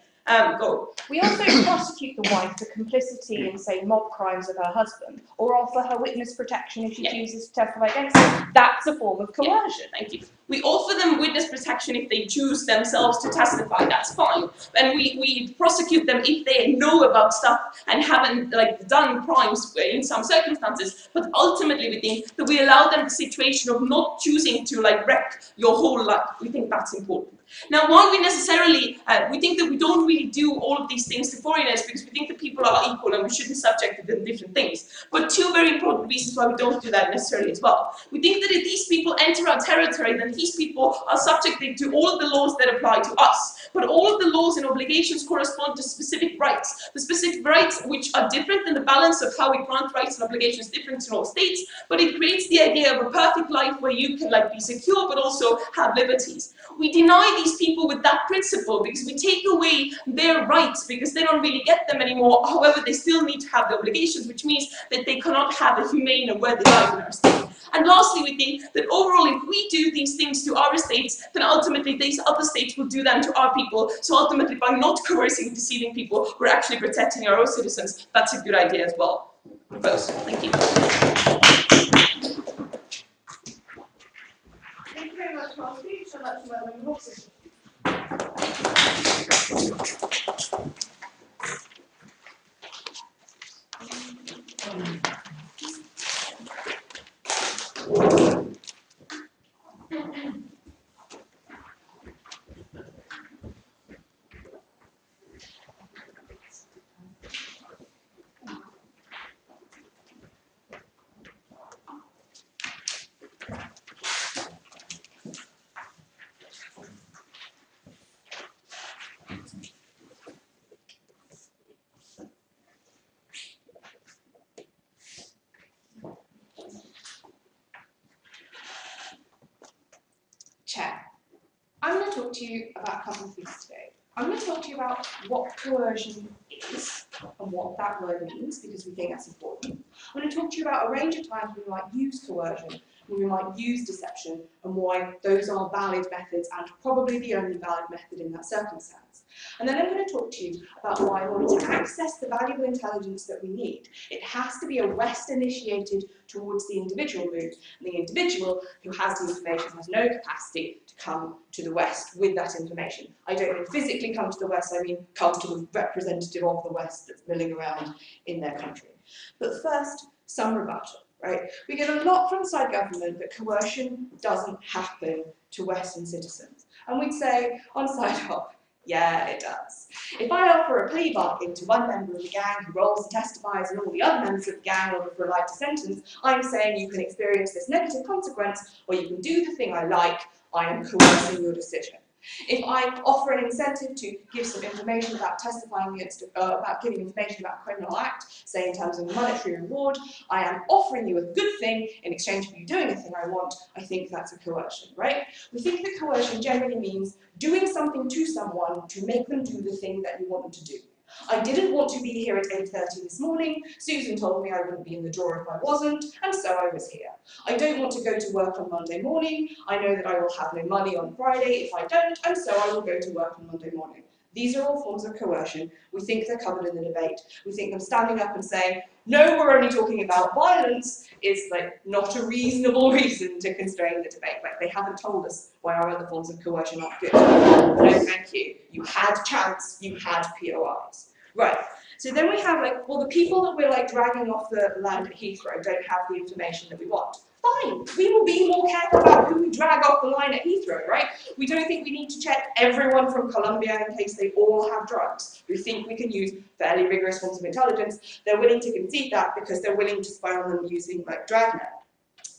We also prosecute the wife for complicity in, say, mob crimes of her husband, or offer her witness protection if she chooses to testify against him. That's a form of coercion. Yeah, thank you. We offer them witness protection if they choose themselves to testify, that's fine. And we prosecute them if they know about stuff and haven't like done crimes in some circumstances. But ultimately we think that we allow them the situation of not choosing to like wreck your whole life. We think that's important. Now, why we necessarily, we think that we don't really do all of these things to foreigners because we think that people are equal and we shouldn't subject them to different things. But two very important reasons why we don't do that necessarily as well. We think that if these people enter our territory, then these people are subjected to all of the laws that apply to us. But all of the laws and obligations correspond to specific rights. The specific rights which are different than the balance of how we grant rights and obligations different in all states, but it creates the idea of a perfect life where you can like be secure but also have liberties. We deny these people with that principle because we take away their rights because they don't really get them anymore. However, they still need to have the obligations, which means that they cannot have a humane and worthy life in our state. And lastly, we think that overall, if we do these things to our states, then ultimately these other states will do them to our people. So ultimately, by not coercing and deceiving people, we're actually protecting our own citizens. That's a good idea as well. Thank you. Thank you very much for our speech. I'd like to welcome Roxy. Chair, I'm going to talk to you about a couple of things today. I'm going to talk to you about what coercion is and what that word means, because we think that's important. I'm going to talk to you about a range of times when we might use coercion, when we might use deception, and why those are valid methods and probably the only valid method in that circumstance. And then I'm going to talk to you about why, in order to access the valuable intelligence that we need, it has to be a West-initiated towards the individual move, and the individual who has the information has no capacity to come to the West with that information. I don't mean physically come to the West, I mean come to the representative of the West that's milling around in their country. But first, some rebuttal, right? We get a lot from side government that coercion doesn't happen to Western citizens. And we'd say, on side hop, yeah, it does. If I offer a plea bargain to one member of the gang who rolls and testifies and all the other members of the gang order for a lighter sentence, I'm saying you can experience this negative consequence or you can do the thing I like, I am coercing your decision. If I offer an incentive to give some information about testifying against, about giving information about a criminal act, say in terms of a monetary reward, I am offering you a good thing in exchange for you doing the thing I want. I think that's a coercion, right? We think that coercion generally means doing something to someone to make them do the thing that you want them to do. I didn't want to be here at 8:30 this morning. Susan told me I wouldn't be in the drawer if I wasn't, and so I was here. I don't want to go to work on Monday morning. I know that I will have no money on Friday if I don't, and so I will go to work on Monday morning. These are all forms of coercion. We think they're covered in the debate. We think them standing up and saying, no, we're only talking about violence, is like not a reasonable reason to constrain the debate. Like they haven't told us why our other forms of coercion aren't good. No, thank you. You had chance, you had POIs. Right. So then we have like, well, the people that we're like dragging off the land at Heathrow don't have the information that we want. Fine, we will be more careful about who we drag off the line at Heathrow, right? We don't think we need to check everyone from Colombia in case they all have drugs. We think we can use fairly rigorous forms of intelligence. They're willing to concede that because they're willing to spy on them using like Dragnet.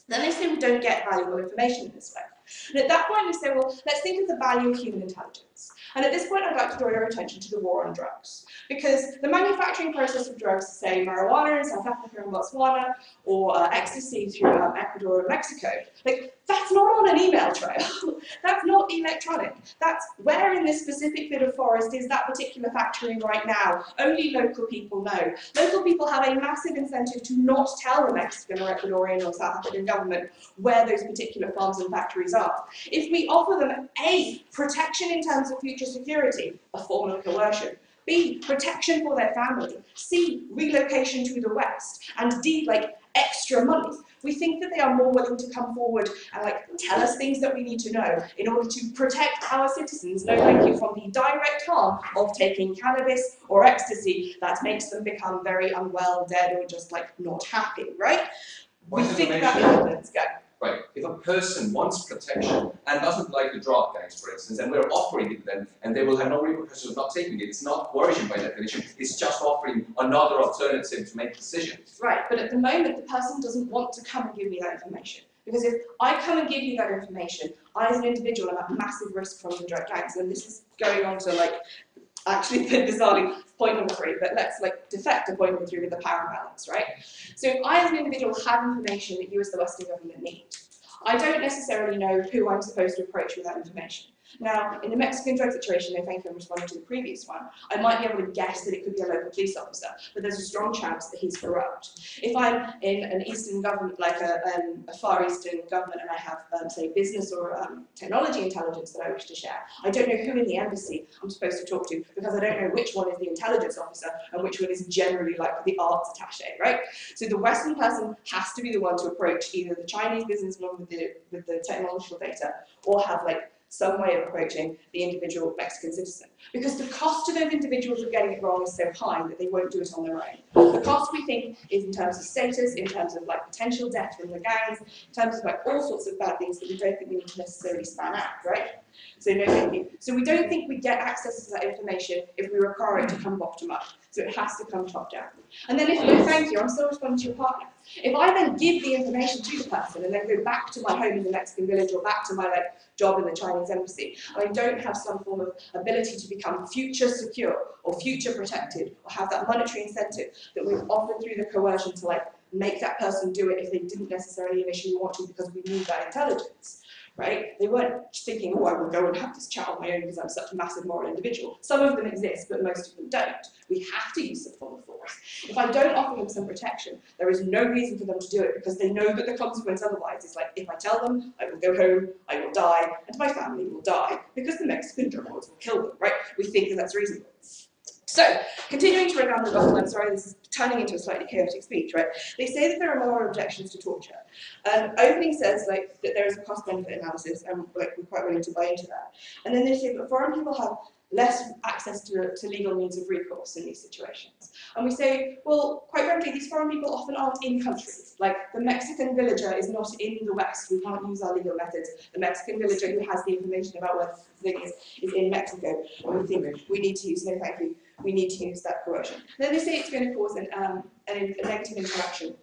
Then they say we don't get valuable information in this way. And at that point we say, well, let's think of the value of human intelligence. And at this point I'd like to draw your attention to the war on drugs. Because the manufacturing process of drugs, say marijuana in South Africa and Botswana, or ecstasy through Ecuador and Mexico, like that's not on an email trail. That's not electronic. That's where in this specific bit of forest is that particular factory right now. Only local people know. Local people have a massive incentive to not tell the Mexican or Ecuadorian or South African government where those particular farms and factories are. If we offer them A, protection in terms of future security, a form of coercion, B, protection for their family, C, relocation to the West, and D, like extra money. We think that they are more willing to come forward and like tell us things that we need to know in order to protect our citizens, no thank you, from the direct harm of taking cannabis or ecstasy that makes them become very unwell, dead, or just like not happy, right? We think that happens. Go. Right, if a person wants protection and doesn't like the drug gangs, for instance, and we're offering it to them, and they will have no repercussions of not taking it, it's not coercion by definition, it's just offering another alternative to make decisions. Right, but at the moment, the person doesn't want to come and give me that information. Because if I come and give you that information, I as an individual am at massive risk from the drug gangs, and this is going on to like, actually bizarrely, point number 3, but let's like defect to point number 3 with the power imbalance, right? So if I as an individual have information that you as the Western government need, I don't necessarily know who I'm supposed to approach with that information. Now, in the Mexican drug situation, I think I'm responding to the previous one, I might be able to guess that it could be a local police officer, but there's a strong chance that he's corrupt. If I'm in an Eastern government, like a Far Eastern government, and I have, say, business or technology intelligence that I wish to share, I don't know who in the embassy I'm supposed to talk to, because I don't know which one is the intelligence officer and which one is generally like the arts attaché, right? So the Western person has to be the one to approach either the Chinese businessman with the technological data, or have like some way of approaching the individual Mexican citizen. Because the cost to those individuals of getting it wrong is so high that they won't do it on their own. The cost, we think, is in terms of status, in terms of like potential death from the gangs, in terms of like all sorts of bad things that we don't think we need to necessarily span out, right? So no thank you. So we don't think we get access to that information if we require it to come bottom up. So it has to come top down. And then if no thank you, I'm still responding to your partner. If I then give the information to the person and then go back to my home in the Mexican village or back to my like job in the Chinese embassy, and I don't have some form of ability to become future secure or future protected or have that monetary incentive that we've offered through the coercion to like make that person do it if they didn't necessarily initially want to because we need that intelligence. Right? They weren't thinking, oh, I will go and have this chat on my own because I'm such a massive moral individual. Some of them exist, but most of them don't. We have to use some form of force. If I don't offer them some protection, there is no reason for them to do it because they know that the consequence otherwise is like, if I tell them, I will go home, I will die, and my family will die because the Mexican drug lords will kill them, right? We think that that's reasonable. So, continuing to run the gospel, I'm sorry, this is turning into a slightly chaotic speech, right? They say that there are moral objections to torture. Opening says like that there is a cost-benefit analysis, and like we're quite willing to buy into that. And then they say that foreign people have less access to legal means of recourse in these situations. And we say, well, quite frankly, these foreign people often aren't in country. Like, the Mexican villager is not in the West. We can't use our legal methods. The Mexican villager who has the information about where the thing is in Mexico. And we think we need to use, no thank you, we need to use that coercion. Then they say it's going to cause a negative interaction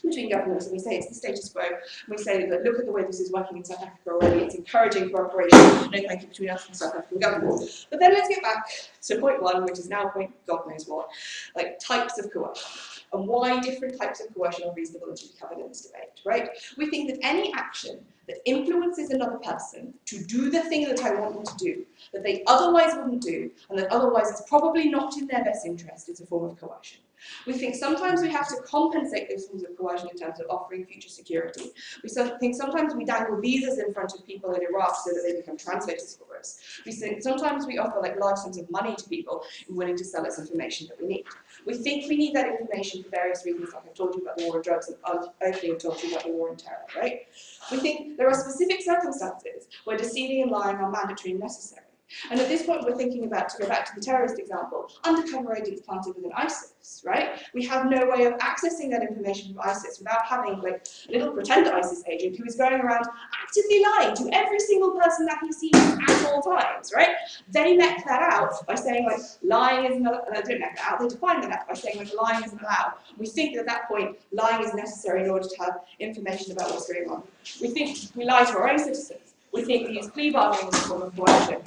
between governments, and we say it's the status quo. We say that look at the way this is working in South Africa already, it's encouraging cooperation, no thank you, between us and South African government. But then let's get back to point 1, which is now point God knows what, like types of coercion, and why different types of coercion are reasonable and should be covered in this debate, right? We think that any action that influences another person to do the thing that I want them to do, that they otherwise wouldn't do, and that otherwise is probably not in their best interest, is a form of coercion. We think sometimes we have to compensate those forms of coercion in terms of offering future security. We think sometimes we dangle visas in front of people in Iraq so that they become translators for us. We think sometimes we offer like large sums of money to people willing to sell us information that we need. We think we need that information for various reasons, like I've told you about the war on drugs and openly I've told you about the war on terror, right? We think there are specific circumstances where deceiving and lying are mandatory and necessary. And at this point, we're thinking about, to go back to the terrorist example, undercover agents planted within ISIS, right? We have no way of accessing that information from ISIS without having like a little pretend ISIS agent who is going around actively lying to every single person that he sees at all times, right? They met that out by saying like lying isn't allowed. They didn't met that out, they defined that out by saying like lying isn't allowed. We think that at that point, lying is necessary in order to have information about what's going on. We think we lie to our own citizens. We think we use plea bargaining as a form of coercion.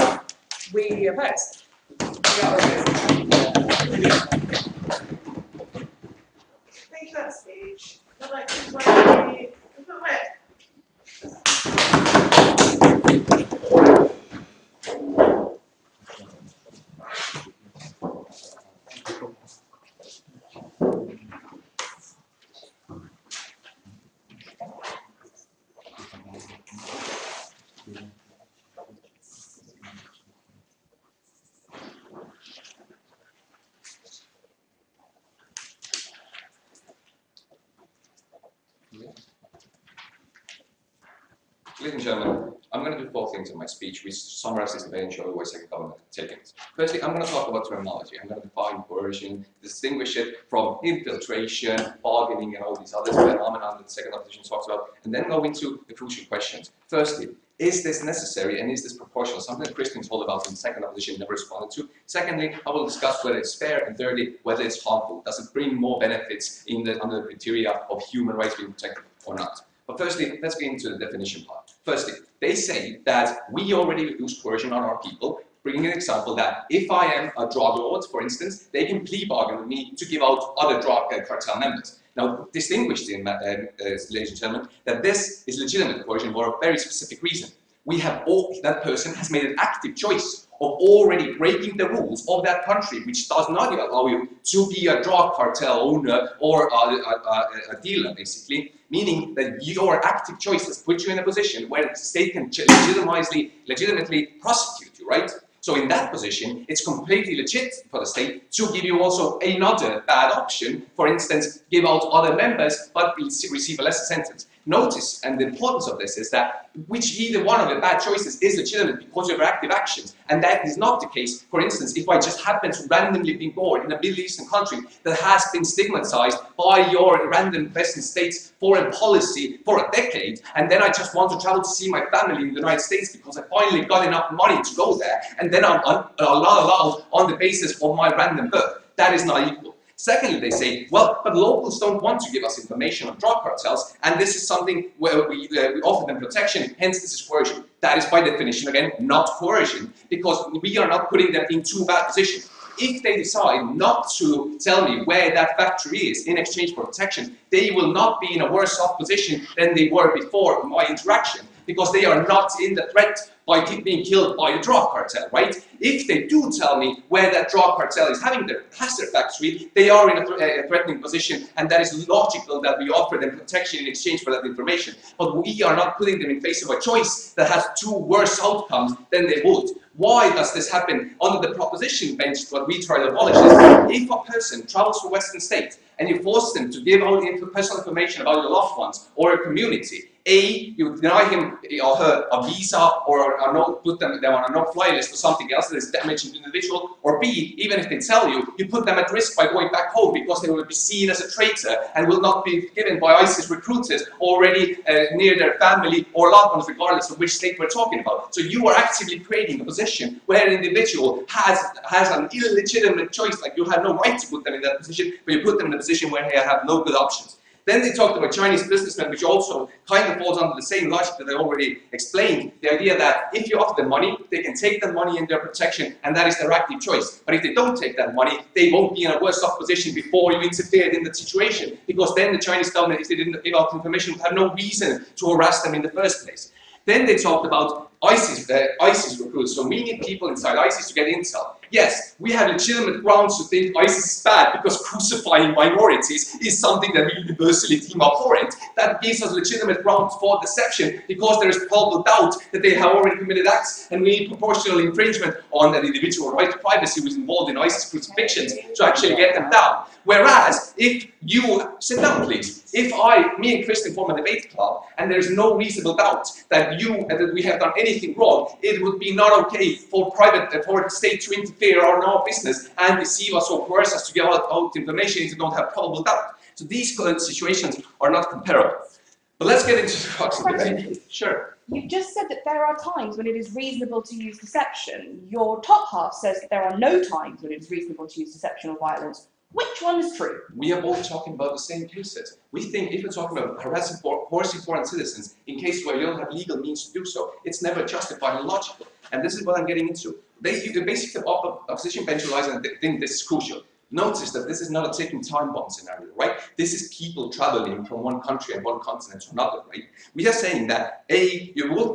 We oppose. We are opposed. Thank you for that speech. I'd like to invite the wit. Ladies and gentlemen, I'm going to do 4 things in my speech, which summarizes eventually where second government taken it. Firstly, I'm going to talk about terminology. I'm going to define coercion, distinguish it from infiltration, bargaining, and all these other phenomena that the second opposition talks about, and then go into the crucial questions. Firstly, is this necessary and is this proportional? Something that Christian told about in the second opposition never responded to. Secondly, I will discuss whether it's fair, and thirdly, whether it's harmful. Does it bring more benefits under the criteria of human rights being protected or not? But firstly, let's get into the definition part. Firstly, they say that we already use coercion on our people, bringing an example that if I am a drug lord, for instance, they can plea bargain with me to give out other drug cartel members. Now, distinguished in, ladies and gentlemen, that this is legitimate coercion for a very specific reason. We have that person has made an active choice of already breaking the rules of that country, which does not allow you to be a drug cartel owner or a dealer, basically, meaning that your active choice has put you in a position where the state can legitimately prosecute you, right? So in that position, it's completely legit for the state to give you also another bad option, for instance, give out other members, but receive a lesser sentence. Notice, and the importance of this is that either one of the bad choices is legitimate because of your active actions, and that is not the case. For instance, if I just happen to randomly be born in a Middle Eastern country that has been stigmatized by your random Western states foreign policy for a decade, and then I just want to travel to see my family in the United States because I finally got enough money to go there, and then I'm not allowed on the basis of my random birth. That is not equal. Secondly, they say, well, but locals don't want to give us information on drug cartels, and this is something where we offer them protection, hence this is coercion. That is by definition, again, not coercion, because we are not putting them in too bad position. If they decide not to tell me where that factory is in exchange for protection, they will not be in a worse off position than they were before my interaction, because they are not in the threat by being killed by a drug cartel, right? If they do tell me where that drug cartel is having their factory, they are in a threatening position, and that is logical that we offer them protection in exchange for that information. But we are not putting them in face of a choice that has 2 worse outcomes than they would. Why does this happen? Under the proposition bench, what we try to abolish is, if a person travels to a Western state and you force them to give out personal information about your loved ones or a community, A, you deny him or her a visa or put them on a no-fly list or something else that is damaging to the individual, or B, even if they tell you, you put them at risk by going back home because they will be seen as a traitor and will not be given by ISIS recruiters already near their family or loved ones, regardless of which state we're talking about. So you are actively creating a position where an individual has an illegitimate choice, like you have no right to put them in that position, but you put them in a position where they have no good options. Then they talked about Chinese businessmen, which also kind of falls under the same logic that I already explained. The idea that if you offer them money, they can take that money in their protection, and that is their active choice. But if they don't take that money, they won't be in a worse off position before you interfered in the situation, because then the Chinese government, if they didn't give out information, would have no reason to harass them in the first place. Then they talked about ISIS recruits, so we need people inside ISIS to get intel. Yes, we have legitimate grounds to think ISIS is bad because crucifying minorities is something that we universally deem abhorrent. That gives us legitimate grounds for deception because there is probable doubt that they have already committed acts, and we need proportional infringement on that individual right to privacy who is involved in ISIS crucifixions to actually get them down. Whereas, if you, sit down please, if me and Kristen form a debate club and there's no reasonable doubt that we have done anything wrong, it would be not okay for the state to interfere on our business and deceive us or coerce us to give out information if you don't have probable doubt. So these situations are not comparable. But let's get into the crux of the debate. Sure. You just said that there are times when it is reasonable to use deception. Your top half says that there are no times when it is reasonable to use deception or violence. Which one is true? We are both talking about the same cases. We think if you're talking about harassing coercing foreign citizens in cases where you don't have legal means to do so, it's never justified and logical. And this is what I'm getting into. The basic opposition bench relies on, I think this is crucial. Notice that this is not a ticking time bomb scenario, right? This is people traveling from one country and one continent to another, right? We are saying that A, you won't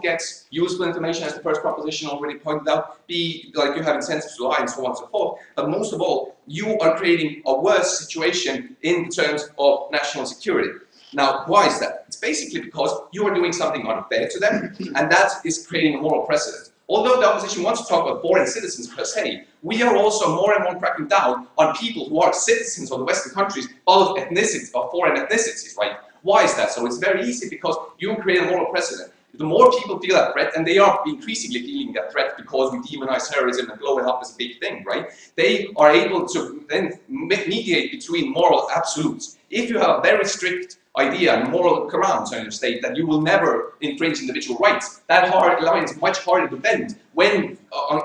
get useful information, as the first proposition already pointed out. B, like you have incentives to lie and so on and so forth. But most of all, you are creating a worse situation in terms of national security. Now, why is that? It's basically because you are doing something unfair to them, and that is creating a moral precedent. Although the opposition wants to talk about foreign citizens per se, we are also more and more cracking down on people who are citizens of the Western countries of ethnicities, of foreign ethnicities, right? Why is that so? It's very easy because you create a moral precedent. The more people feel that threat, and they are increasingly feeling that threat because we demonize terrorism and blow it up as a big thing, right? They are able to then mediate between moral absolutes. If you have a very strict idea and moral grounds on your state that you will never infringe individual rights, that line is much harder to bend when,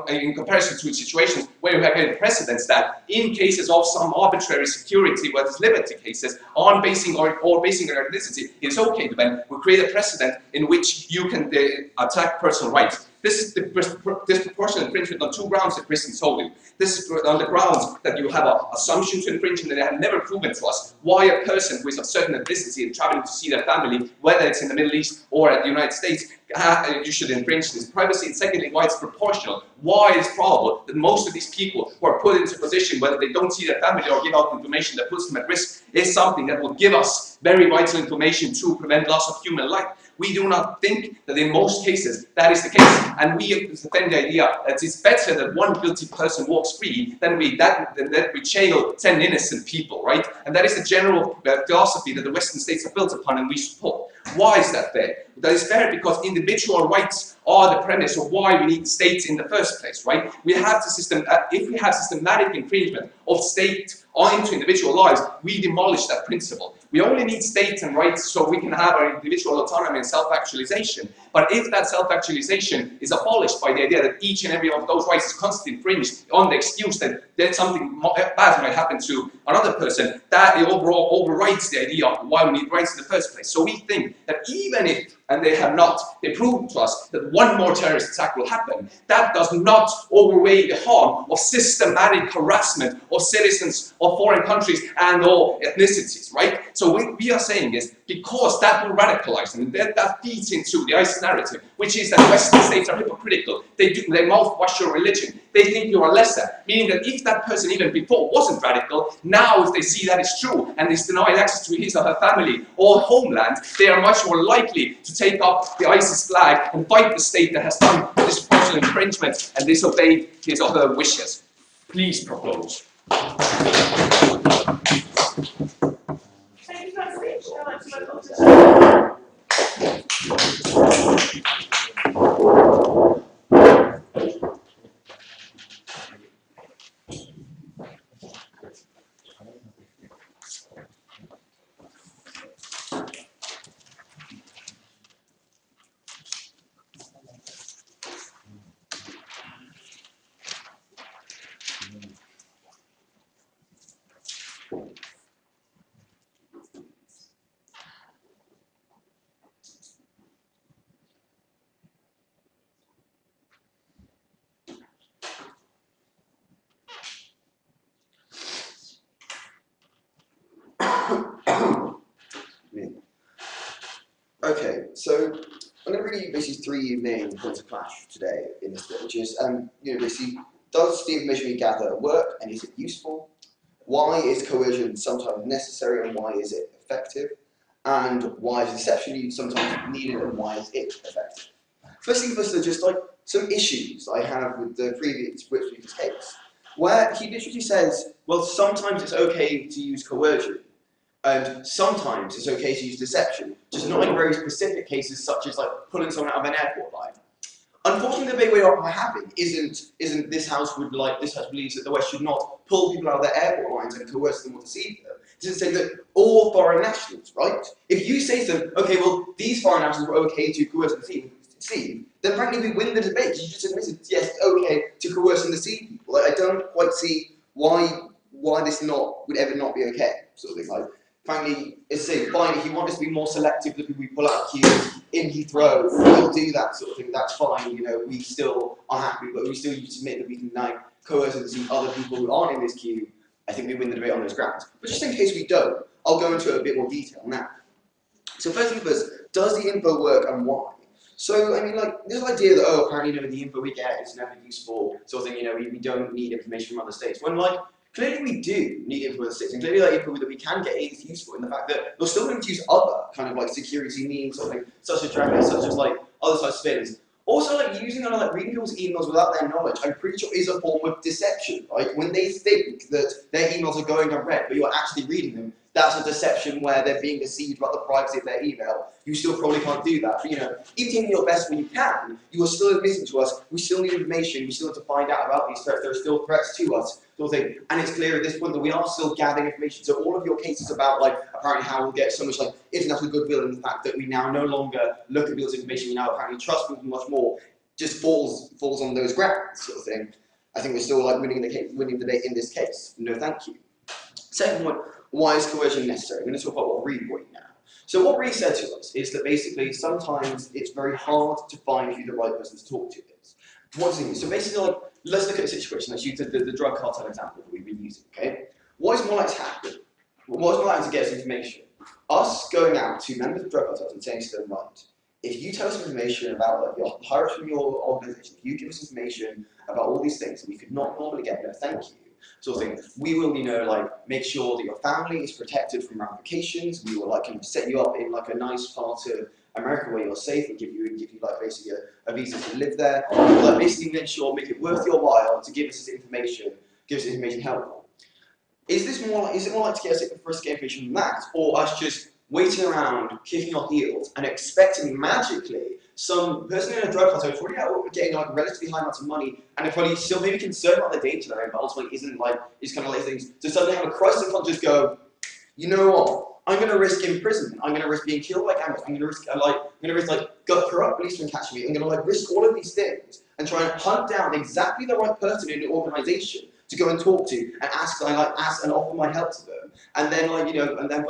in comparison to situations where you have had precedents that in cases of some arbitrary security, whether it's liberty cases, on basing or basing on ethnicity, it's okay to bend. We create a precedent in which you can attack personal rights. This is the disproportionate infringement on two grounds that Kristen told you. This is on the grounds that you have an assumption to infringement and they have never proven to us why a person who is of certain ethnicity and traveling to see their family, whether it's in the Middle East or at the United States, you should infringe this privacy. And secondly, why it's proportional. Why it's probable that most of these people who are put into a position whether they don't see their family or give out information that puts them at risk is something that will give us very vital information to prevent loss of human life. We do not think that in most cases that is the case, and we defend the idea that it's better that one guilty person walks free than that we jail 10 innocent people, right? And that is the general philosophy that the Western states are built upon and we support. Why is that fair? That is fair because individual rights are the premise of why we need states in the first place, right? We have the system, if we have systematic infringement of state into individual lives, we demolish that principle. We only need states and rights so we can have our individual autonomy and self-actualization. But if that self-actualization is abolished by the idea that each and every one of those rights is constantly infringed on the excuse that something bad might happen to another person, that overall overrides the idea of why we need rights in the first place. So we think that even if, and they have not, they proved to us that one more terrorist attack will happen, that does not overweigh the harm of systematic harassment of citizens of foreign countries and all ethnicities, right? So what we are saying is, because that will radicalize them, and that feeds into the ISIS narrative, which is that Western states are hypocritical. They mouthwash your religion. They think you are lesser, meaning that if that person even before wasn't radical, now if they see that is true and is denied access to his or her family or homeland, they are much more likely to take up the ISIS flag and fight the state that has done this personal infringement and disobeyed his or her wishes. Please propose. Thank you for that speech. I'd like to move on to Okay, so I'm going to read basically three main points of clash today in this bit, which is, basically, does the information we gather work and is it useful? Why is coercion sometimes necessary and why is it effective? And why is deception sometimes needed and why is it effective? First thing first, are just like some issues I have with the previous speaker's case, where he literally says, well, sometimes it's okay to use coercion. And sometimes it's okay to use deception, just not in very specific cases such as like pulling someone out of an airport line. Unfortunately, the big way we're having isn't this house believes that the West should not pull people out of their airport lines and coerce them or deceive them. This is saying that all foreign nationals, right? If you say to them, okay, well, these foreign nationals were okay to coerce and deceive, then frankly we win the debate. You just admitted, yes, it's okay to coerce and deceive people. Like, I don't quite see why this would ever not be okay, sort of thing. Like, frankly, it's saying, fine, if you want us to be more selective, the people we pull out of queues in Heathrow, we'll do that sort of thing, that's fine, we still are happy, but we still need to admit that we can now coerce and deceive other people who aren't in this queue. I think we win the debate on those grounds. But just in case we don't, I'll go into a bit more detail now. So first thing first, does the info work and why? So, I mean, like, this idea that, oh, apparently, the info we get is never useful, sort of thing, we don't need information from other states. When, like, clearly we do need info from other states, and clearly that info that we can get is useful in the fact that we're still going to use other kind of, like, security means, sort of thing, such as traffic, such as, like, other types of surveillance. Also, like using like reading people's emails without their knowledge, I'm pretty sure is a form of deception, right? When they think that their emails are going unread, but you're actually reading them, that's a deception where they're being deceived about the privacy of their email. You still probably can't do that. But, you know, even taking your best when you can, you are still admitting to us, we still need information, we still need to find out about these threats, there are still threats to us, sort of thing. And it's clear at this point that we are still gathering information. So all of your cases about, like, apparently how we'll get so much, like, international goodwill and the fact that we now no longer look at people's information, we now apparently trust people much more, just falls on those grounds, sort of thing. I think we're still, like, winning the debate in this case. No, thank you. Second point, why is coercion necessary? I'm going to talk about what Reed brought now. So what Reed said to us is that basically sometimes it's very hard to find who the right person to talk to is. What does it mean? So basically, like, let's look at a situation. Let's use the drug cartel example that we've been using, okay? What is more likely to happen? What is more likely to get us information? Us going out to members of drug cartels and saying to them, right, if you tell us information about like, your hierarchy from your organization, if you give us information about all these things that we could not normally get, no, thank you, sort of thing. We will, you know, like make sure that your family is protected from ramifications. We will like kind of set you up in like a nice part of America where you're safe and give you like basically a visa to live there. Like basically make it worth your while to give us this information, helpful. Is it more like to for us to get information from that, or us just waiting around, kicking our heels, and expecting magically some person in a drug cartel is already out getting like relatively high amounts of money, and they're probably still maybe concerned about the danger they're in, but ultimately is kind of like things to suddenly have a crisis and can't just go, you know what? I'm going to risk imprisonment. I'm going to risk being killed by gangs. I'm going to risk corrupt policemen catching me. I'm going to like risk all of these things and try and hunt down exactly the right person in the organisation to go and talk to and ask and offer my help to them. And then but then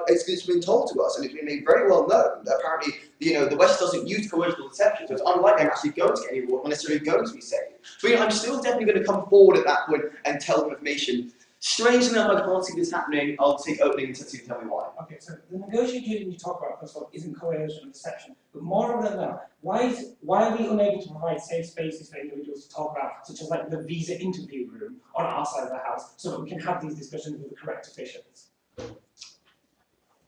it's been told to us and it's been made very well known that apparently the West doesn't use coercive deception, so it's unlikely I'm actually going to get any reward, I'm necessarily going to be saved. But I'm still definitely going to come forward at that point and tell them information. Strange enough, I can't see this happening. I'll take opening and tell me why. Okay, so the negotiation you talk about, first of all, isn't coercion and deception. But more than that, why are we unable to provide safe spaces for individuals to talk about, such as like the visa interview room on our side of the house, so that we can have these discussions with the correct officials?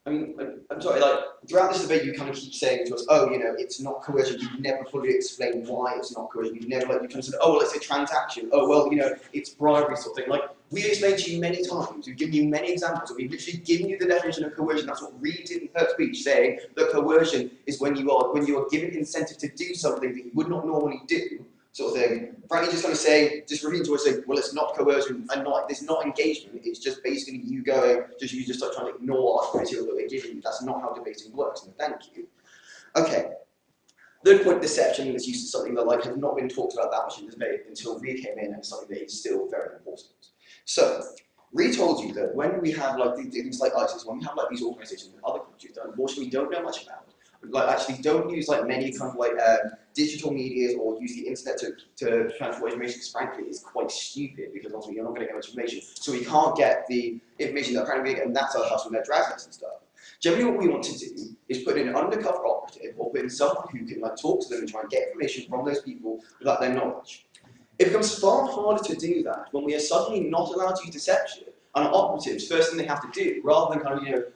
I mean, I'm sorry, like, throughout this debate you kind of keep saying to us, oh, it's not coercion, you've never fully explained why it's not coercion, you kind of said, oh, well, it's a transaction, oh, well, it's bribery sort of thing. Like, we've explained to you many times, we've given you many examples, and we've literally given you the definition of coercion. That's what Reed did in her speech, saying that coercion is when you are given incentive to do something that you would not normally do, sort of thing. Frankly, just kind of repeating to us, saying, well, it's not coercion, and it's not engagement, it's just basically you just like trying to ignore our material that we're giving you. That's not how debating works, and thank you. Okay. Third point, deception is used as something that has not been talked about that much in the debate until Reed came in, and it's something that is still very important. So, Reed told you that when we have things like ISIS, when we have these organizations in other countries that unfortunately we don't know much about, actually don't use many kind of digital medias or use the internet to transfer information, because frankly it's quite stupid, because ultimately you're not going to get much information, so we can't get the information that apparently we get, and that's our house with their dragnets and stuff. Generally what we want to do is put in an undercover operative, or put in someone who can talk to them and try and get information from those people without their knowledge. It becomes far harder to do that when we are suddenly not allowed to use deception, and operatives, first thing they have to do, rather than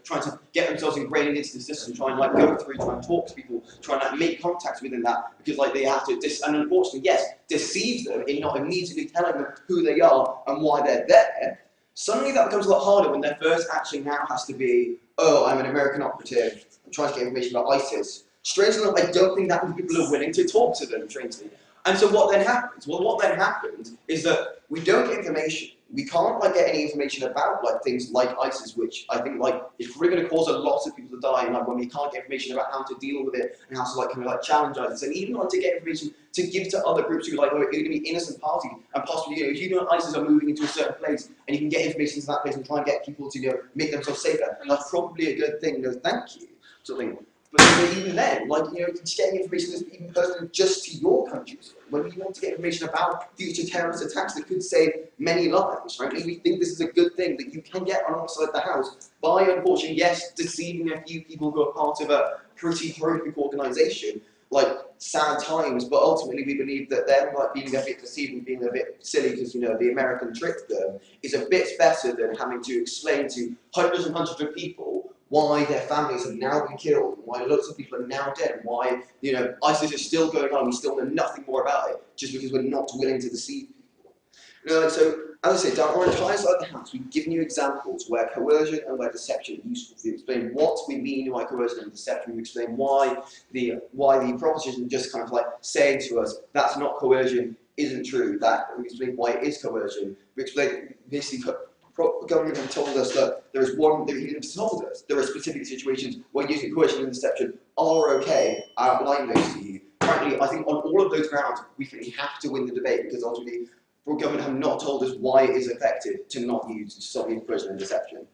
trying to get themselves ingrained into the system, try and go through, try and talk to people, try and make contacts within that, because they have to, and unfortunately, yes, deceive them in not immediately telling them who they are and why they're there. Suddenly that becomes a lot harder when their first action now has to be, oh, I'm an American operative, I'm trying to get information about ISIS. Strangely enough, I don't think that many people are willing to talk to them, strangely. And so what then happens? Well, what then happens is that we don't get information. We can't get any information about things like ISIS, which I think is probably going to cause a lot of people to die. And when we can't get information about how to deal with it and how to challenge ISIS, and even to get information to give to other groups who are going to be innocent parties, and possibly if you know ISIS are moving into a certain place and you can get information to that place and try and get people to make themselves safer, that's probably a good thing. No, thank you, sort of thing. But even then, just getting information that's even personal just to your country, when you want to get information about future terrorist attacks that could save many lives, frankly, we think this is a good thing that you can get alongside the house by, unfortunately, yes, deceiving a few people who are part of a pretty horrific organisation, sad times, but ultimately we believe that them being a bit deceived and being a bit silly because the American tricked them is a bit better than having to explain to hundreds and hundreds of people why their families have now been killed, why lots of people are now dead, why ISIS is still going on, we still know nothing more about it, just because we're not willing to deceive people. So, as I say, down our entire side of the house, we've given you examples where coercion and where deception are useful. We explain what we mean by coercion and deception. We explain why the proposition just kind of like saying to us that's not coercion isn't true. We explain why it is coercion. We explain basically. The government have told us that there are specific situations where using coercion and deception are okay. I outlined those to you. Frankly, I think on all of those grounds, we think we have to win the debate because ultimately, the government have not told us why it is effective to stop using coercion and deception.